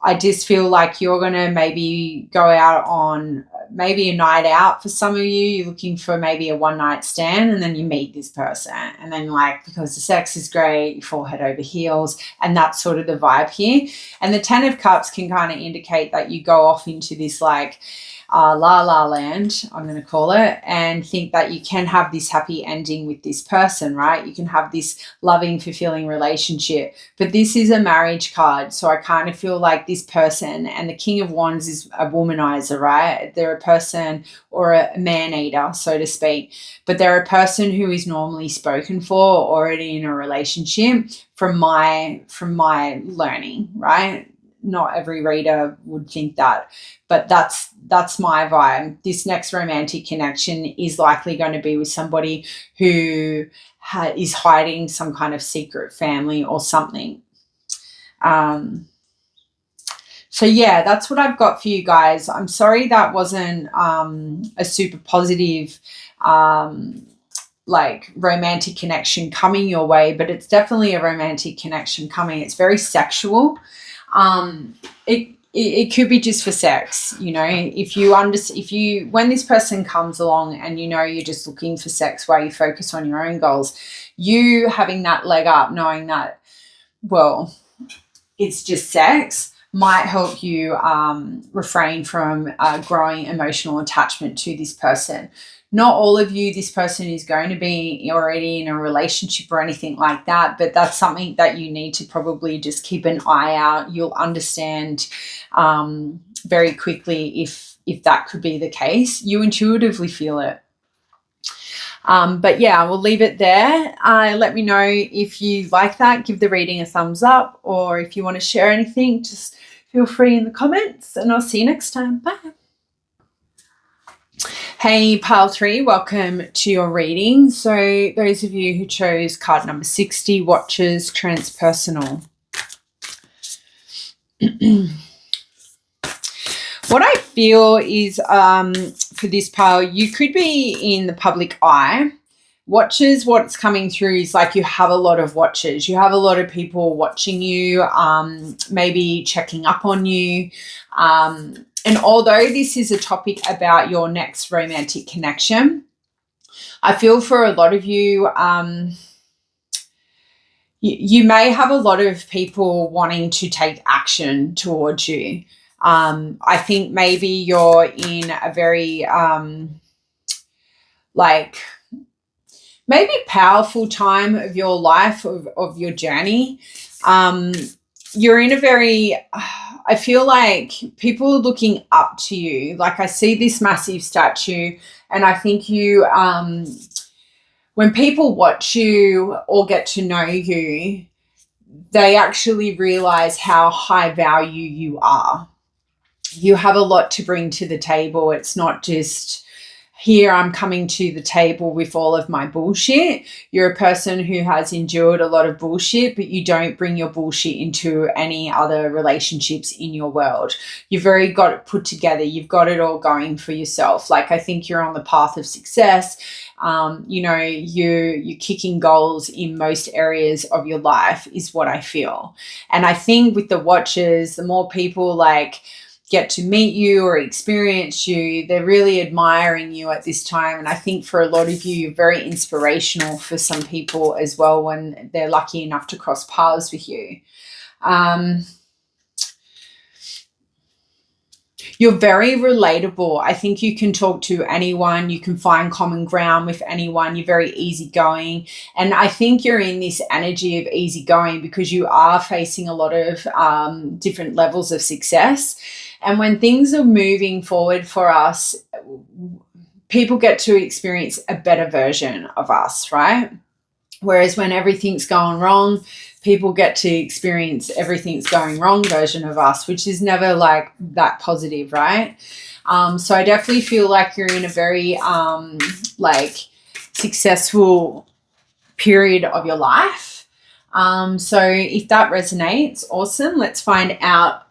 I just feel like you're going to maybe go out on maybe a night out. For some of you, you're looking for maybe a one-night stand, and then you meet this person. And then, like, because the sex is great, you fall head over heels, and that's sort of the vibe here. And the Ten of Cups can kind of indicate that you go off into this, like, la land, I'm going to call it, and think that you can have this happy ending with this person, right? You can have this loving, fulfilling relationship. But this is a marriage card, so I kind of feel like this person, and the King of Wands is a womanizer, right? They're a person or a man-eater, so to speak. But they're a person who is normally spoken for, already in a relationship, from my learning, right? Not every reader would think that, but that's my vibe. This next romantic connection is likely going to be with somebody who is hiding some kind of secret family or something. So yeah, that's what I've got for you guys. I'm sorry that wasn't a super positive like romantic connection coming your way, but it's definitely a romantic connection coming. It's very sexual. It could be just for sex, you know. If you when this person comes along and you know you're just looking for sex while you focus on your own goals, you having that leg up, knowing that, well, it's just sex, might help you refrain from growing emotional attachment to this person. Not all of you, this person is going to be already in a relationship or anything like that, but that's something that you need to probably just keep an eye out. You'll understand very quickly if that could be the case. You intuitively feel it. But yeah, we'll leave it there. Let me know if you like that. Give the reading a thumbs up, or if you want to share anything, just feel free in the comments, and I'll see you next time. Bye. Hey, Pile 3, welcome to your reading. So those of you who chose card number 60, Watchers Transpersonal. What I feel is for this pile, you could be in the public eye, Watchers, what's coming through is like you have a lot of watchers. You have a lot of people watching you, maybe checking up on you. And although this is a topic about your next romantic connection, I feel for a lot of you, you may have a lot of people wanting to take action towards you. I think maybe you're in a very maybe powerful time of your life, of your journey. You're in a very, I feel like people are looking up to you. Like I see this massive statue, and I think you, when people watch you or get to know you, they actually realize how high value you are. You have a lot to bring to the table. It's not just, here I'm coming to the table with all of my bullshit. You're a person who has endured a lot of bullshit, but you don't bring your bullshit into any other relationships in your world. You've very got it put together. You've got it all going for yourself. Like I think you're on the path of success. You're kicking goals in most areas of your life is what I feel. And I think with the watchers, the more people get to meet you or experience you, they're really admiring you at this time. And I think for a lot of you, you're very inspirational for some people as well when they're lucky enough to cross paths with you. You're very relatable. I think you can talk to anyone. You can find common ground with anyone. You're very easygoing. And I think you're in this energy of easygoing because you are facing a lot of different levels of success. And when things are moving forward for us, people get to experience a better version of us, right? Whereas when everything's going wrong, people get to experience everything's going wrong version of us, which is never that positive, right? So I definitely feel like you're in a very successful period of your life. So if that resonates, awesome. Let's find out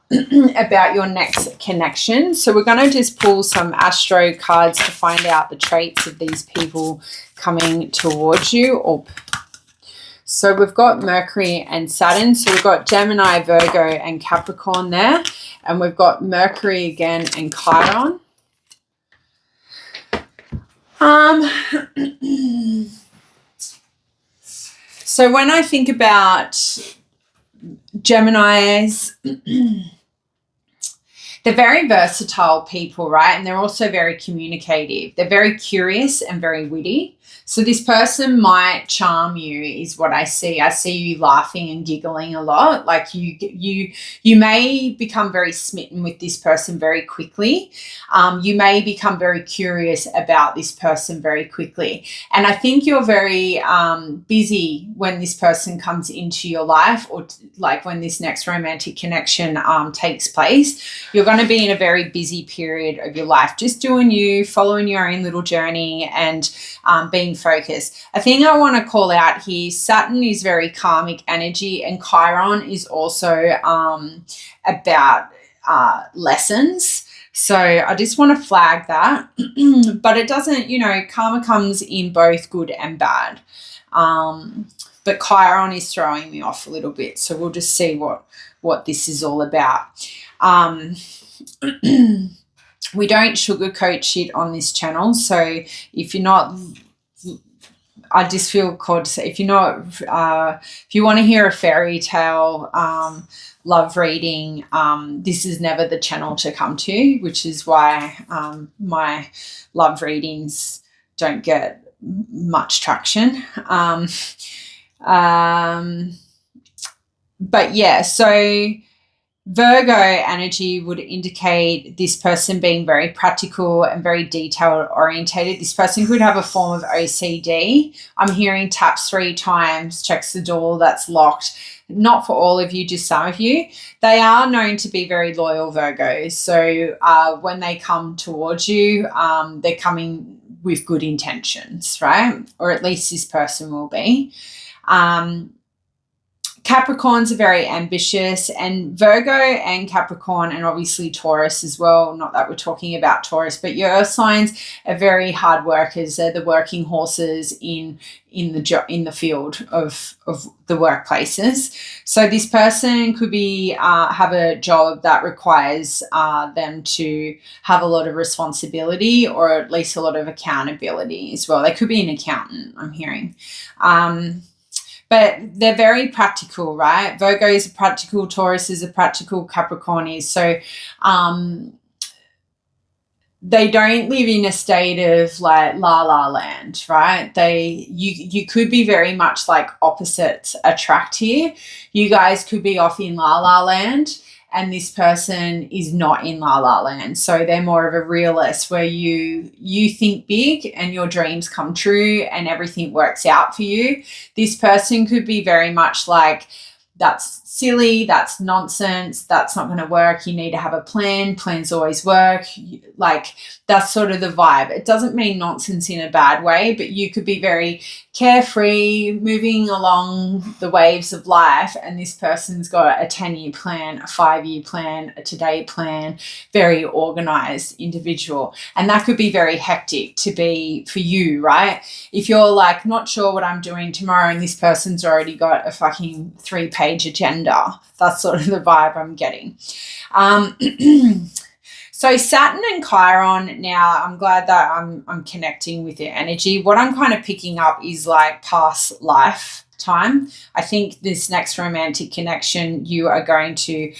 about your next connection. So we're going to just pull some astro cards to find out the traits of these people coming towards you. So we've got Mercury and Saturn. So we've got Gemini, Virgo, and Capricorn there. And we've got Mercury again and Chiron. So when I think about Geminis, they're very versatile people, right? And they're also very communicative. They're very curious and very witty. So this person might charm you is what I see. I see you laughing and giggling a lot. Like you may become very smitten with this person very quickly. You may become very curious about this person very quickly. And I think you're very busy when this person comes into your life, or when this next romantic connection takes place. You're going to be in a very busy period of your life, just doing you, following your own little journey, and being focused. A thing I want to call out here, Saturn is very karmic energy, and Chiron is also about lessons. So I just want to flag that. But it doesn't, karma comes in both good and bad. But Chiron is throwing me off a little bit. So we'll just see what this is all about. We don't sugarcoat shit on this channel. So if you're not, I just feel called to say, if you want to hear a fairy tale love reading, this is never the channel to come to, which is why my love readings don't get much traction. But yeah, so Virgo energy would indicate this person being very practical and very detail orientated. This person could have a form of OCD. I'm hearing taps 3 times, checks the door that's locked. Not for all of you, just some of you. They are known to be very loyal Virgos. So when they come towards you, they're coming with good intentions, right? Or at least this person will be. Capricorns are very ambitious, and Virgo and Capricorn, and obviously Taurus as well. Not that we're talking about Taurus, but your earth signs are very hard workers. They're the working horses in the field of the workplaces. So this person could be have a job that requires them to have a lot of responsibility, or at least a lot of accountability as well. They could be an accountant, I'm hearing. But they're very practical, right? Virgo is a practical, Taurus is a practical, Capricorn is. So they don't live in a state of like la la land, right? You could be very much like opposites attract here. You guys could be off in la la land, and this person is not in la la land. So they're more of a realist, where you think big and your dreams come true and everything works out for you. This person could be very much like, that's silly, that's nonsense, that's not going to work, you need to have a plan, plans always work. Like, that's sort of the vibe. It doesn't mean nonsense in a bad way, but you could be very carefree, moving along the waves of life, and this person's got a 10-year plan, a 5-year plan, a today plan, very organized individual. And that could be very hectic to be for you, right? If you're like not sure what I'm doing tomorrow and this person's already got a fucking 3-page agenda, that's sort of the vibe I'm getting. So Saturn and Chiron, now I'm glad that I'm connecting with your energy. What I'm kind of picking up is like past lifetime. I think this next romantic connection you are going to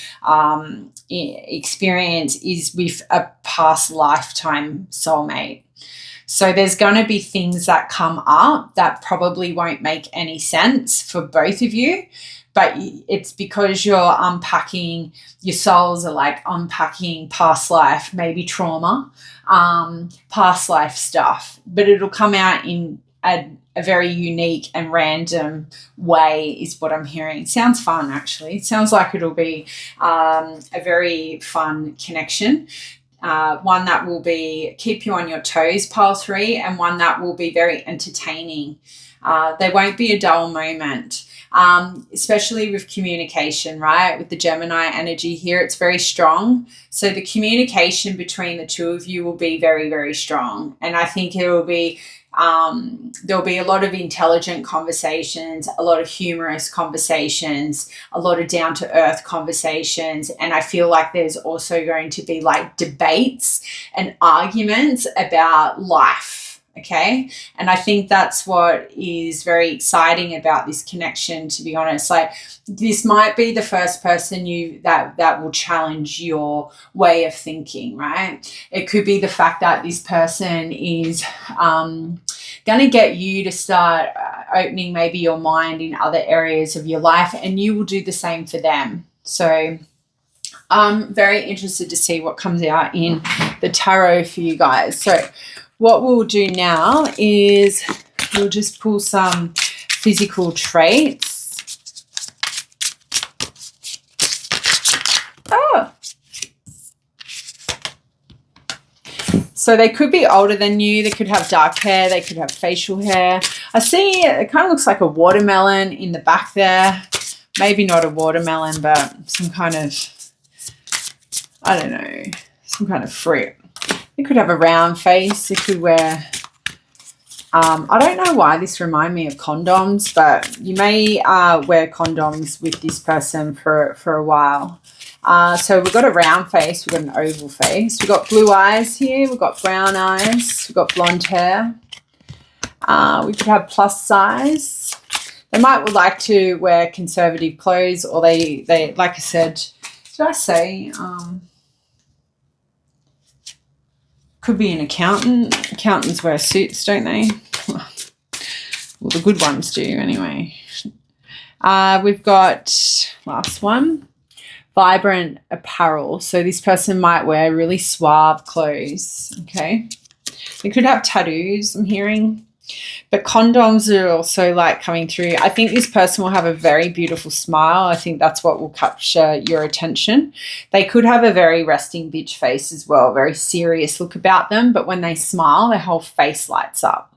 experience is with a past lifetime soulmate. So there's going to be things that come up that probably won't make any sense for both of you, but it's because you're unpacking, your souls are like unpacking past life, maybe trauma, past life stuff, but it'll come out in a very unique and random way is what I'm hearing. Sounds fun, actually. It sounds like it'll be a very fun connection. One that will be keep you on your toes, pile 3, and one that will be very entertaining. There won't be a dull moment. Especially with communication, right? With the Gemini energy here, it's very strong. So the communication between the two of you will be very, very strong. And I think it will be, there'll be a lot of intelligent conversations, a lot of humorous conversations, a lot of down-to-earth conversations. And I feel like there's also going to be like debates and arguments about life. Okay. And I think that's what is very exciting about this connection, to be honest. Like, this might be the first person that will challenge your way of thinking, right? It could be the fact that this person is going to get you to start opening maybe your mind in other areas of your life, and you will do the same for them. So I'm very interested to see what comes out in the tarot for you guys. So what we'll do now is we'll just pull some physical traits. Oh. So they could be older than you. They could have dark hair. They could have facial hair. I see it kind of looks like a watermelon in the back there. Maybe not a watermelon, but some kind of, I don't know, some kind of fruit. They could have a round face. They could wear, I don't know why this reminds me of condoms, but you may wear condoms with this person for a while. So we've got a round face. We've got an oval face. We've got blue eyes here. We've got brown eyes. We've got blonde hair. We could have plus size. They might would like to wear conservative clothes, or they like I said, did I say, could be an accountant. Accountants wear suits, don't they? Well, the good ones do anyway. We've got, last one, vibrant apparel. So this person might wear really suave clothes, okay? They could have tattoos, I'm hearing. But condoms are also like coming through. I think this person will have a very beautiful smile. I think that's what will capture your attention. They could have a very resting bitch face as well, very serious look about them. But when they smile, their whole face lights up.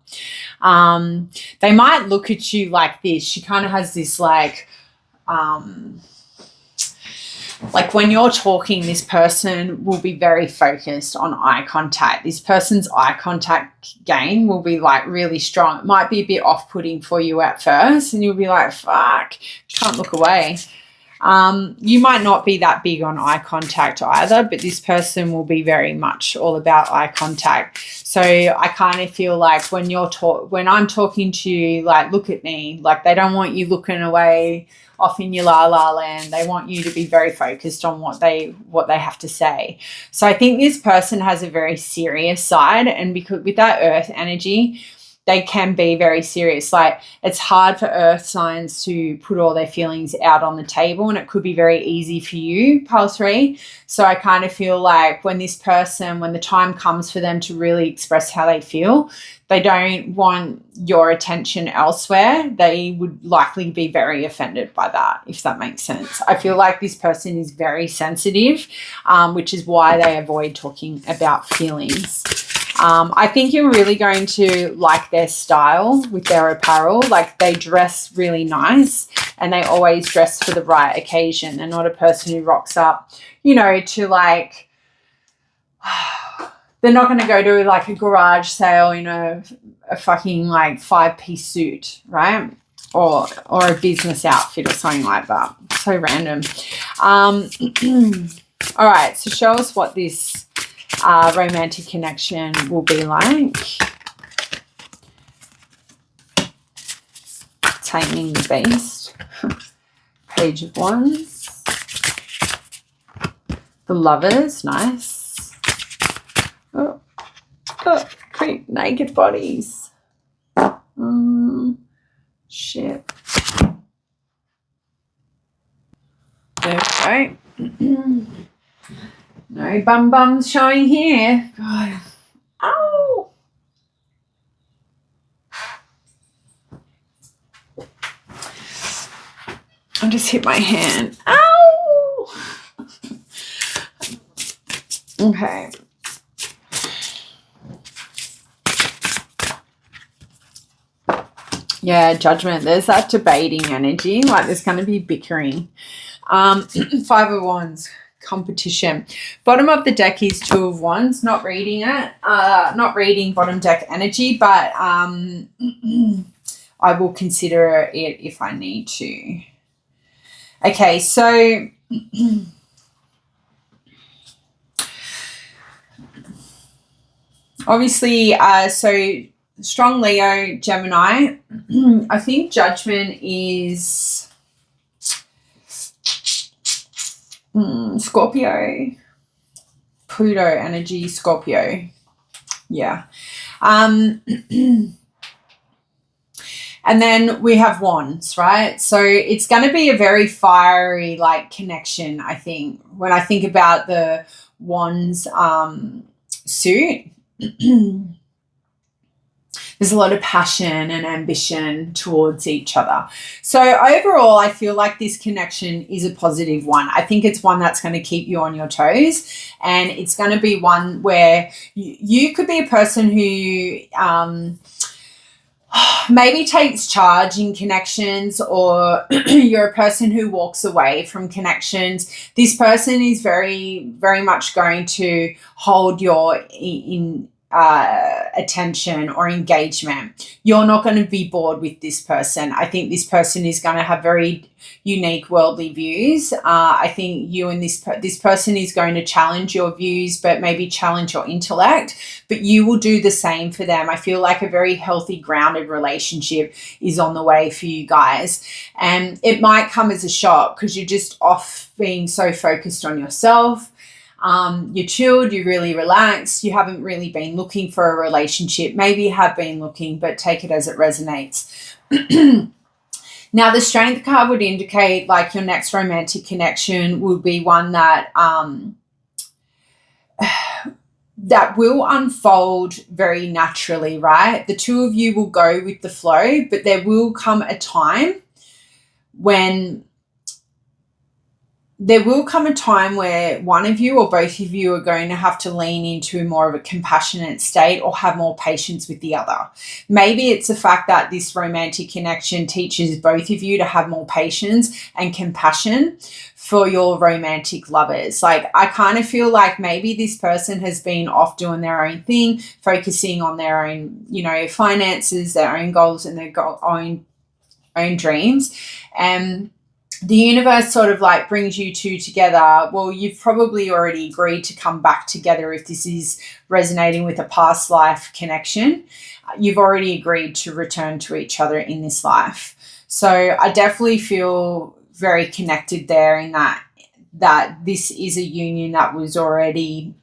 They might look at you like this. She kind of has this like like when you're talking, this person will be very focused on eye contact. This person's eye contact game will be like really strong. It might be a bit off-putting for you at first and you'll be like, fuck, can't look away. You might not be that big on eye contact either, but this person will be very much all about eye contact. So I kind of feel like when I'm talking to you, like, look at me, like they don't want you looking away off in your la la land. They want you to be very focused on what they have to say. So I think this person has a very serious side, and because with that earth energy, they can be very serious. Like it's hard for earth signs to put all their feelings out on the table, and it could be very easy for you, Pile 3. So I kind of feel like when this person, when the time comes for them to really express how they feel, they don't want your attention elsewhere. They would likely be very offended by that, if that makes sense. I feel like this person is very sensitive, which is why they avoid talking about feelings. I think you're really going to like their style with their apparel. Like they dress really nice and they always dress for the right occasion. They're not a person who rocks up, you know, to like, they're not going to go to like a garage sale in a fucking like 5-piece suit, right? Or a business outfit or something like that. So random. All right, so show us what this romantic connection will be like. Taming the Beast. Page of Wands. The Lovers, nice. Oh, creep, naked bodies. Shit. There we go. No bums showing here. God. Ow. I just hit my hand. Ow. Okay. Yeah, Judgment. There's that debating energy. Like there's going to be bickering. 5 of Wands. Competition. Bottom of the deck is 2 of Wands. Not reading it. Not reading bottom deck energy, but I will consider it if I need to. Okay, so obviously, so strong Leo, Gemini. I think Judgment is Scorpio, Pluto energy, Scorpio. Yeah. And then we have Wands, right? So it's going to be a very fiery like connection, I think. When I think about the Wands suit, there's a lot of passion and ambition towards each other. So overall, I feel like this connection is a positive one. I think it's one that's going to keep you on your toes, and it's going to be one where you could be a person who maybe takes charge in connections, or you're a person who walks away from connections. This person is very, very much going to hold your attention or engagement. You're not going to be bored with this person. I think this person is going to have very unique worldly views. I think you and this person is going to challenge your views, but maybe challenge your intellect, but you will do the same for them. I feel like a very healthy, grounded relationship is on the way for you guys, and it might come as a shock because you're just off being so focused on yourself. You're chilled, you're really relaxed, you haven't really been looking for a relationship. Maybe you have been looking, but take it as it resonates. Now, the Strength card would indicate like your next romantic connection will be one that that will unfold very naturally, right? The two of you will go with the flow, but there will come a time when there will come a time where one of you or both of you are going to have to lean into more of a compassionate state or have more patience with the other. Maybe it's the fact that this romantic connection teaches both of you to have more patience and compassion for your romantic lovers. Like, I kind of feel like maybe this person has been off doing their own thing, focusing on their own, finances, their own goals, and their own dreams. And the universe sort of like brings you two together. Well, you've probably already agreed to come back together if this is resonating with a past life connection. You've already agreed to return to each other in this life. So I definitely feel very connected there in that this is a union that was already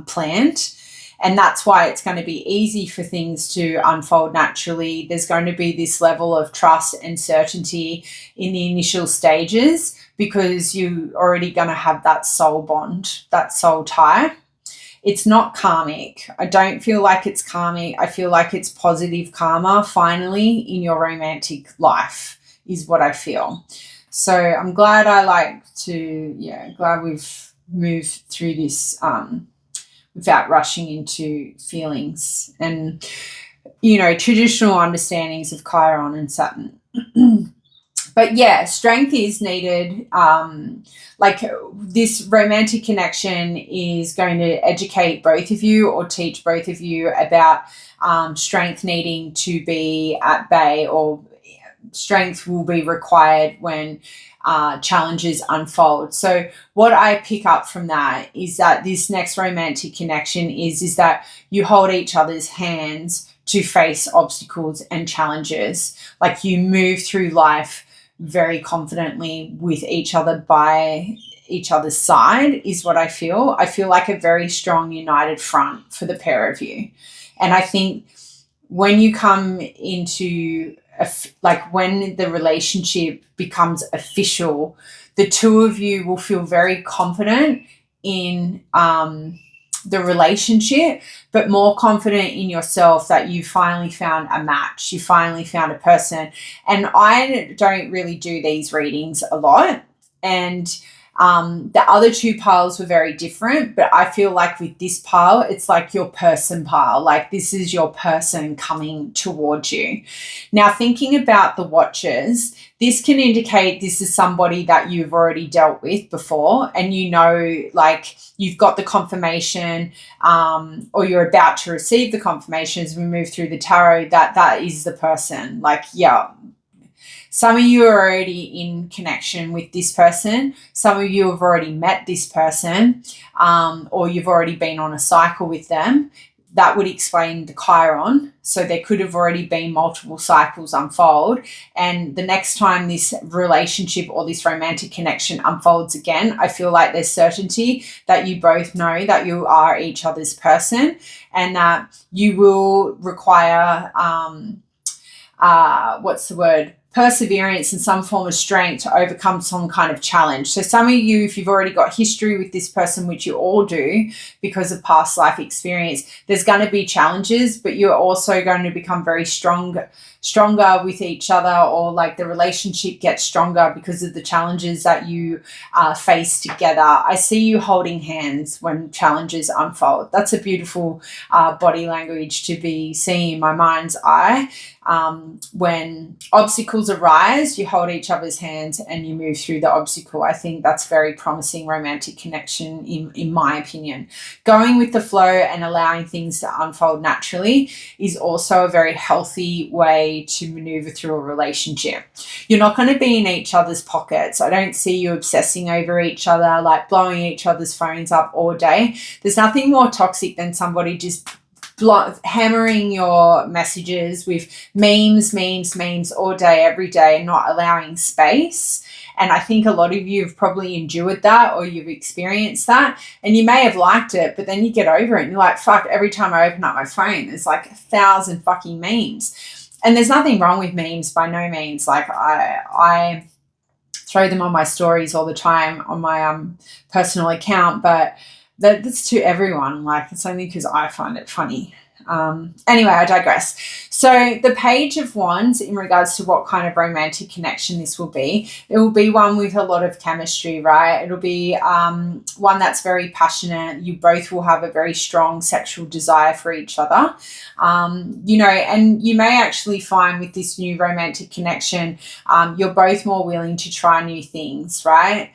planned. And that's why it's going to be easy for things to unfold naturally. There's going to be this level of trust and certainty in the initial stages because you're already going to have that soul bond, that soul tie. It's not karmic. I don't feel like it's karmic. I feel like it's positive karma finally in your romantic life is what I feel. So I'm glad glad we've moved through this without rushing into feelings and, traditional understandings of Chiron and Saturn. But yeah, strength is needed. This romantic connection is going to educate both of you or teach both of you about strength needing to be at bay, or strength will be required when challenges unfold. So what I pick up from that is that this next romantic connection is that you hold each other's hands to face obstacles and challenges. Like, you move through life very confidently with each other by each other's side is what I feel. I feel like a very strong united front for the pair of you. And I think when you come into when the relationship becomes official, the two of you will feel very confident in the relationship, but more confident in yourself that you finally found a match, you finally found a person. And I don't really do these readings a lot, and the other two piles were very different, but I feel like with this pile, it's like your person pile. Like, this is your person coming towards you. Now, thinking about the watchers, this can indicate this is somebody that you've already dealt with before, and you've got the confirmation, or you're about to receive the confirmation as we move through the tarot that is the person. Some of you are already in connection with this person. Some of you have already met this person, or you've already been on a cycle with them. That would explain the Chiron. So there could have already been multiple cycles unfold. And the next time this relationship or this romantic connection unfolds again, I feel like there's certainty that you both know that you are each other's person, and that you will require, perseverance and some form of strength to overcome some kind of challenge. So some of you, if you've already got history with this person, which you all do because of past life experience, there's going to be challenges, but you're also going to become very stronger with each other, or like the relationship gets stronger because of the challenges that you face together. I see you holding hands when challenges unfold. That's a beautiful body language to be seeing in my mind's eye. When obstacles arise, you hold each other's hands and you move through the obstacle. I think that's very promising romantic connection in my opinion. Going with the flow and allowing things to unfold naturally is also a very healthy way to maneuver through a relationship. You're not going to be in each other's pockets. I don't see you obsessing over each other, like blowing each other's phones up all day. There's nothing more toxic than somebody just hammering your messages with memes all day, every day, and not allowing space. And I think a lot of you have probably endured that, or you've experienced that, and you may have liked it, but then you get over it and you're like, fuck, every time I open up my phone, there's like 1,000 fucking memes. And there's nothing wrong with memes, by no means. Like, I throw them on my stories all the time on my personal account, but that's to everyone. Like, it's only because I find it funny. Anyway, I digress. So the Page of Wands, in regards to what kind of romantic connection this will be, it will be one with a lot of chemistry, right? It'll be one that's very passionate. You both will have a very strong sexual desire for each other. You know, and you may actually find with this new romantic connection, you're both more willing to try new things, right?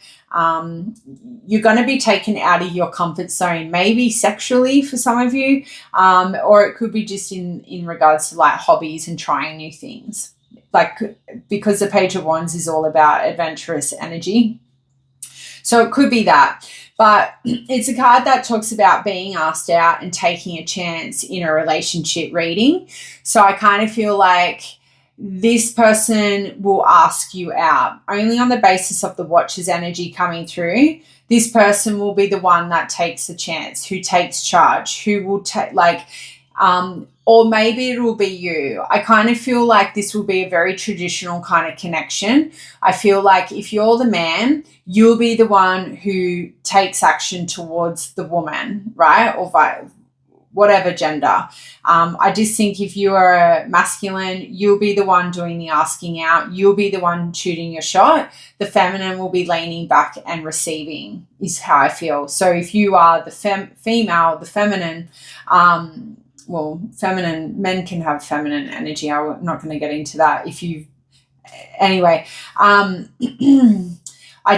You're going to be taken out of your comfort zone, maybe sexually for some of you, or it could be just in regards to like hobbies and trying new things, like, because the Page of Wands is all about adventurous energy. So it could be that, but it's a card that talks about being asked out and taking a chance in a relationship reading. So I kind of feel like this person will ask you out only on the basis of the Watcher's energy coming through. This person will be the one that takes the chance, who takes charge, who will take, like, or maybe it will be you. I kind of feel like this will be a very traditional kind of connection. I feel like if you're the man, you'll be the one who takes action towards the woman, right? Or whatever gender. I just think if you are a masculine, you'll be the one doing the asking out. You'll be the one shooting your shot. The feminine will be leaning back and receiving, is how I feel. So if you are the female, the feminine, feminine, men can have feminine energy. I'm not going to get into that. Anyway, I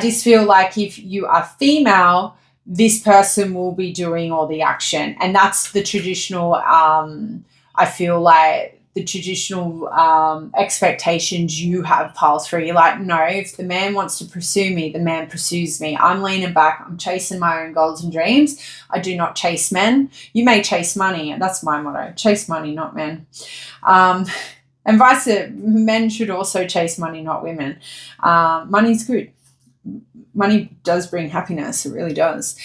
just feel like if you are female, this person will be doing all the action. And that's the traditional, I feel like the traditional expectations you have, pile 3. You're like, no, if the man wants to pursue me, the man pursues me. I'm leaning back. I'm chasing my own goals and dreams. I do not chase men. You may chase money. That's my motto. Chase money, not men. And men should also chase money, not women. Money's good. Money does bring happiness. It really does.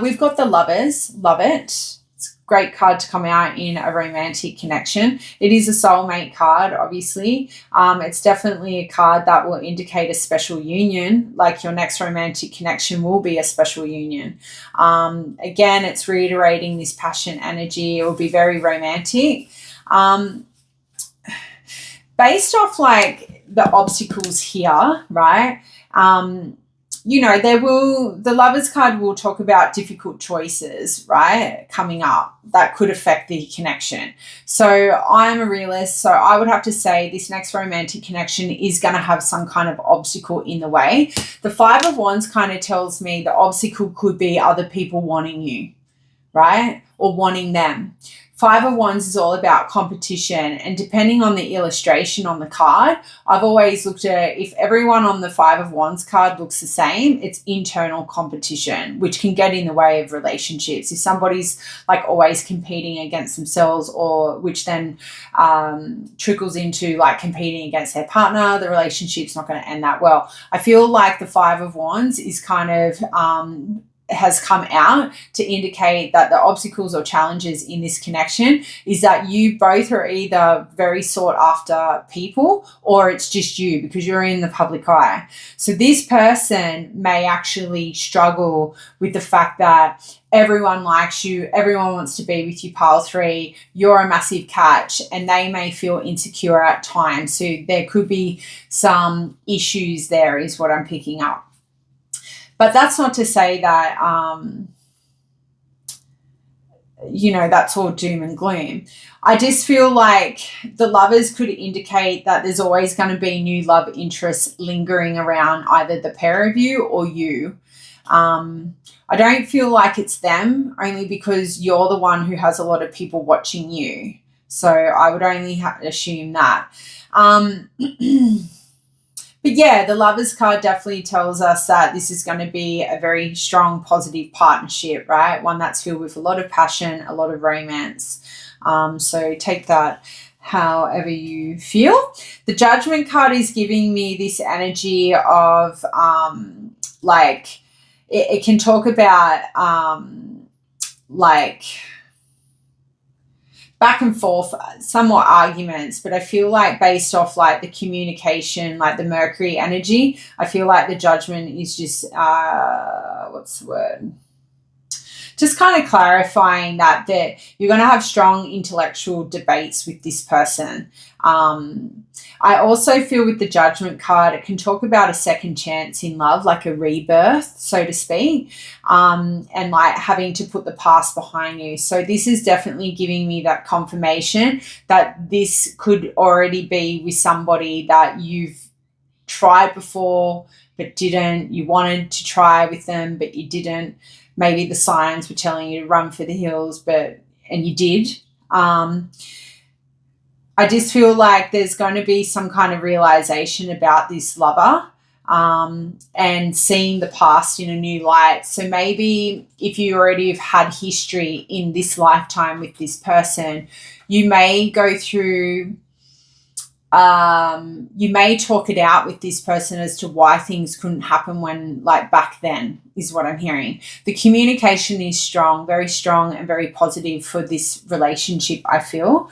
We've got the Lovers. Love it. It's a great card to come out in a romantic connection. It is a soulmate card, obviously. It's definitely a card that will indicate a special union, like your next romantic connection will be a special union. Again, it's reiterating this passion energy. It will be very romantic. Based off like the obstacles here, right? You know, the Lovers card will talk about difficult choices, right, coming up that could affect the connection. So I'm a realist, so I would have to say this next romantic connection is going to have some kind of obstacle in the way. The 5 of Wands kind of tells me the obstacle could be other people wanting you, right, or wanting them. 5 of Wands is all about competition, and depending on the illustration on the card, I've always looked at, if everyone on the 5 of Wands card looks the same, it's internal competition, which can get in the way of relationships. If somebody's like always competing against themselves, or which then trickles into like competing against their partner, the relationship's not going to end that well. I feel like the 5 of Wands is kind of has come out to indicate that the obstacles or challenges in this connection is that you both are either very sought after people, or it's just you because you're in the public eye. So this person may actually struggle with the fact that everyone likes you, everyone wants to be with you, pile 3, you're a massive catch, and they may feel insecure at times. So there could be some issues there, is what I'm picking up. But that's not to say that, you know, that's all doom and gloom. I just feel like the Lovers could indicate that there's always going to be new love interests lingering around either the pair of you or you. I don't feel like it's them, only because you're the one who has a lot of people watching you. So I would only assume that. But yeah, the Lovers card definitely tells us that this is going to be a very strong, positive partnership, right? One that's filled with a lot of passion, a lot of romance. So take that however you feel. The Judgment card is giving me this energy of like it can talk about like back and forth, somewhat arguments, but I feel like based off like the communication, like the Mercury energy, I feel like the Judgment is just what's the word? just kind of clarifying that you're going to have strong intellectual debates with this person. I also feel with the Judgment card, it can talk about a second chance in love, like a rebirth, so to speak, and like having to put the past behind you. So this is definitely giving me that confirmation that this could already be with somebody that you've tried before but didn't. You wanted to try with them but you didn't. Maybe the signs were telling you to run for the hills, and you did. I just feel like there's going to be some kind of realization about this lover, and seeing the past in a new light. So maybe if you already have had history in this lifetime with this person, you may go through, you may talk it out with this person as to why things couldn't happen when, like, back then, is what I'm hearing. The communication is strong, very strong and very positive for this relationship, I feel.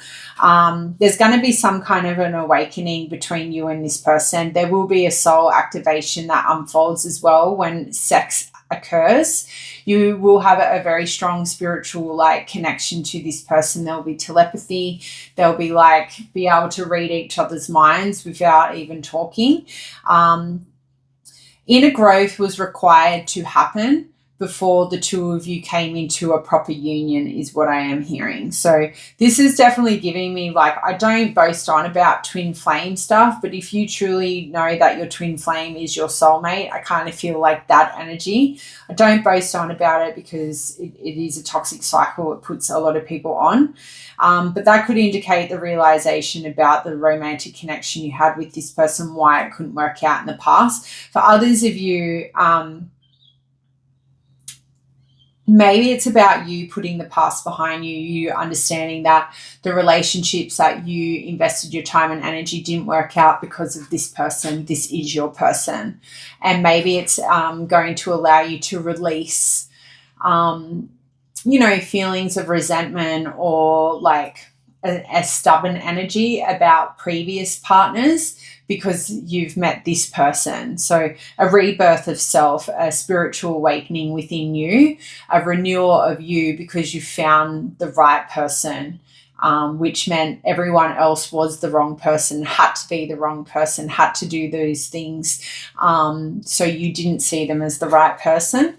There's going to be some kind of an awakening between you and this person. There will be a soul activation that unfolds as well when sex occurs. You will have a very strong spiritual like connection to this person. There'll be telepathy. There'll be like be able to read each other's minds without even talking. Inner growth was required to happen before the two of you came into a proper union is what I am hearing. So this is definitely giving me, like, I don't boast on about twin flame stuff, but if you truly know that your twin flame is your soulmate, I kind of feel like that energy. I don't boast on about it because it is a toxic cycle. It puts a lot of people on. But that could indicate the realization about the romantic connection you had with this person, why it couldn't work out in the past. For others of you, maybe it's about you putting the past behind you, you understanding that the relationships that you invested your time and energy didn't work out because of this person. This is your person. And maybe it's going to allow you to release, feelings of resentment or like a stubborn energy about previous partners because you've met this person. So a rebirth of self, a spiritual awakening within you, a renewal of you because you found the right person, which meant everyone else was the wrong person, had to be the wrong person, had to do those things. So you didn't see them as the right person.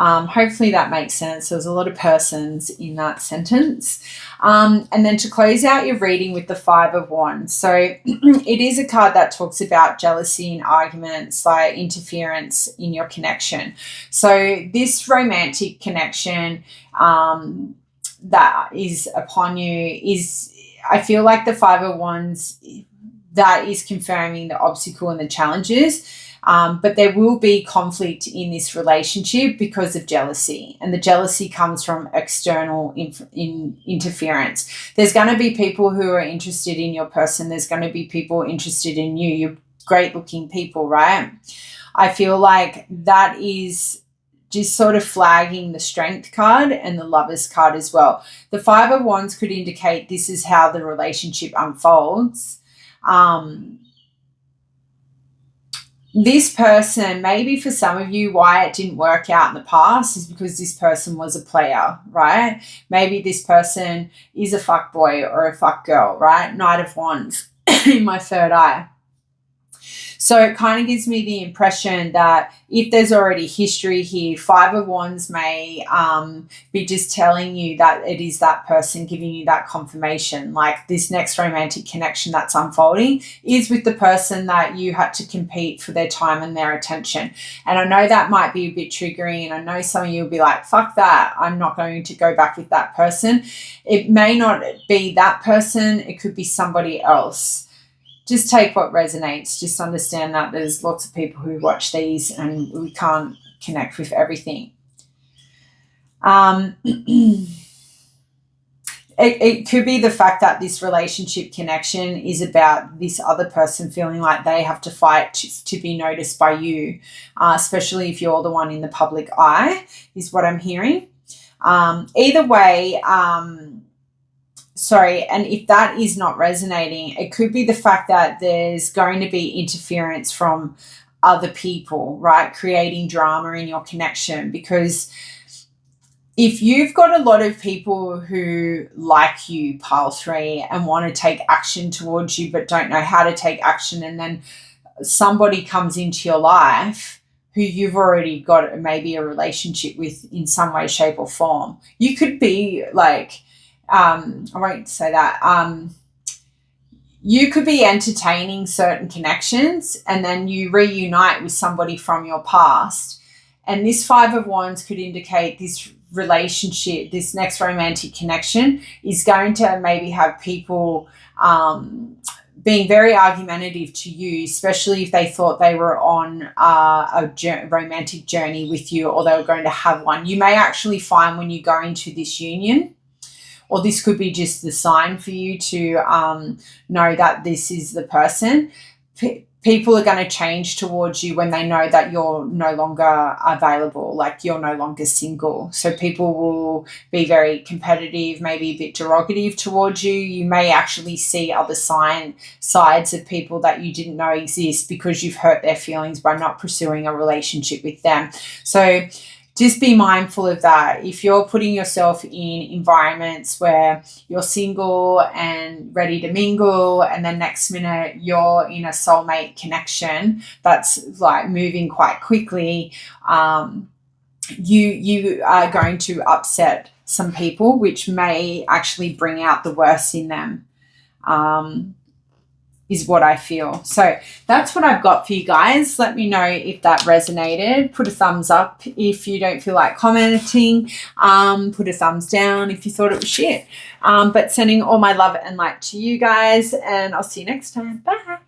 Hopefully that makes sense. There's a lot of persons in that sentence. And then to close out your reading with the Five of Wands. So it is a card that talks about jealousy and arguments, like interference in your connection. So this romantic connection that is upon you is, I feel like the Five of Wands, that is confirming the obstacle and the challenges. But there will be conflict in this relationship because of jealousy, and the jealousy comes from external interference. There's going to be people who are interested in your person. There's going to be people interested in you. You're great looking people, right? I feel like that is just sort of flagging the Strength card and the Lovers card as well. The Five of Wands could indicate this is how the relationship unfolds. This person, maybe for some of you, why it didn't work out in the past is because this person was a player, right? Maybe this person is a fuck boy or a fuck girl, right? Knight of Wands in my third eye. So it kind of gives me the impression that if there's already history here, Five of Wands may be just telling you that it is that person, giving you that confirmation. Like this next romantic connection that's unfolding is with the person that you had to compete for their time and their attention. And I know that might be a bit triggering, and I know some of you will be like, fuck that, I'm not going to go back with that person. It may not be that person. It could be somebody else. Just take what resonates. Just understand that there's lots of people who watch these and we can't connect with everything. It could be the fact that this relationship connection is about this other person feeling like they have to fight to be noticed by you, especially if you're the one in the public eye, is what I'm hearing. Either way, and if that is not resonating, it could be the fact that there's going to be interference from other people, right, creating drama in your connection, because if you've got a lot of people who like you, pile 3, and want to take action towards you but don't know how to take action, and then somebody comes into your life who you've already got maybe a relationship with in some way, shape or form, you could be like, I won't say that, you could be entertaining certain connections and then you reunite with somebody from your past. And this 5 of Wands could indicate this relationship, this next romantic connection is going to maybe have people being very argumentative to you, especially if they thought they were on a romantic journey with you, or they were going to have one. You may actually find when you go into this union, or this could be just the sign for you to know that this is the person. People are going to change towards you when they know that you're no longer available, like you're no longer single. So people will be very competitive, maybe a bit derogative towards you. You may actually see other sides of people that you didn't know exist because you've hurt their feelings by not pursuing a relationship with them. So just be mindful of that. If you're putting yourself in environments where you're single and ready to mingle, and then next minute you're in a soulmate connection that's like moving quite quickly, you are going to upset some people, which may actually bring out the worst in them. Is what I feel. So that's what I've got for you guys. Let me know if that resonated. Put a thumbs up if you don't feel like commenting. Put a thumbs down if you thought it was shit. But sending all my love and light to you guys, and I'll see you next time. Bye.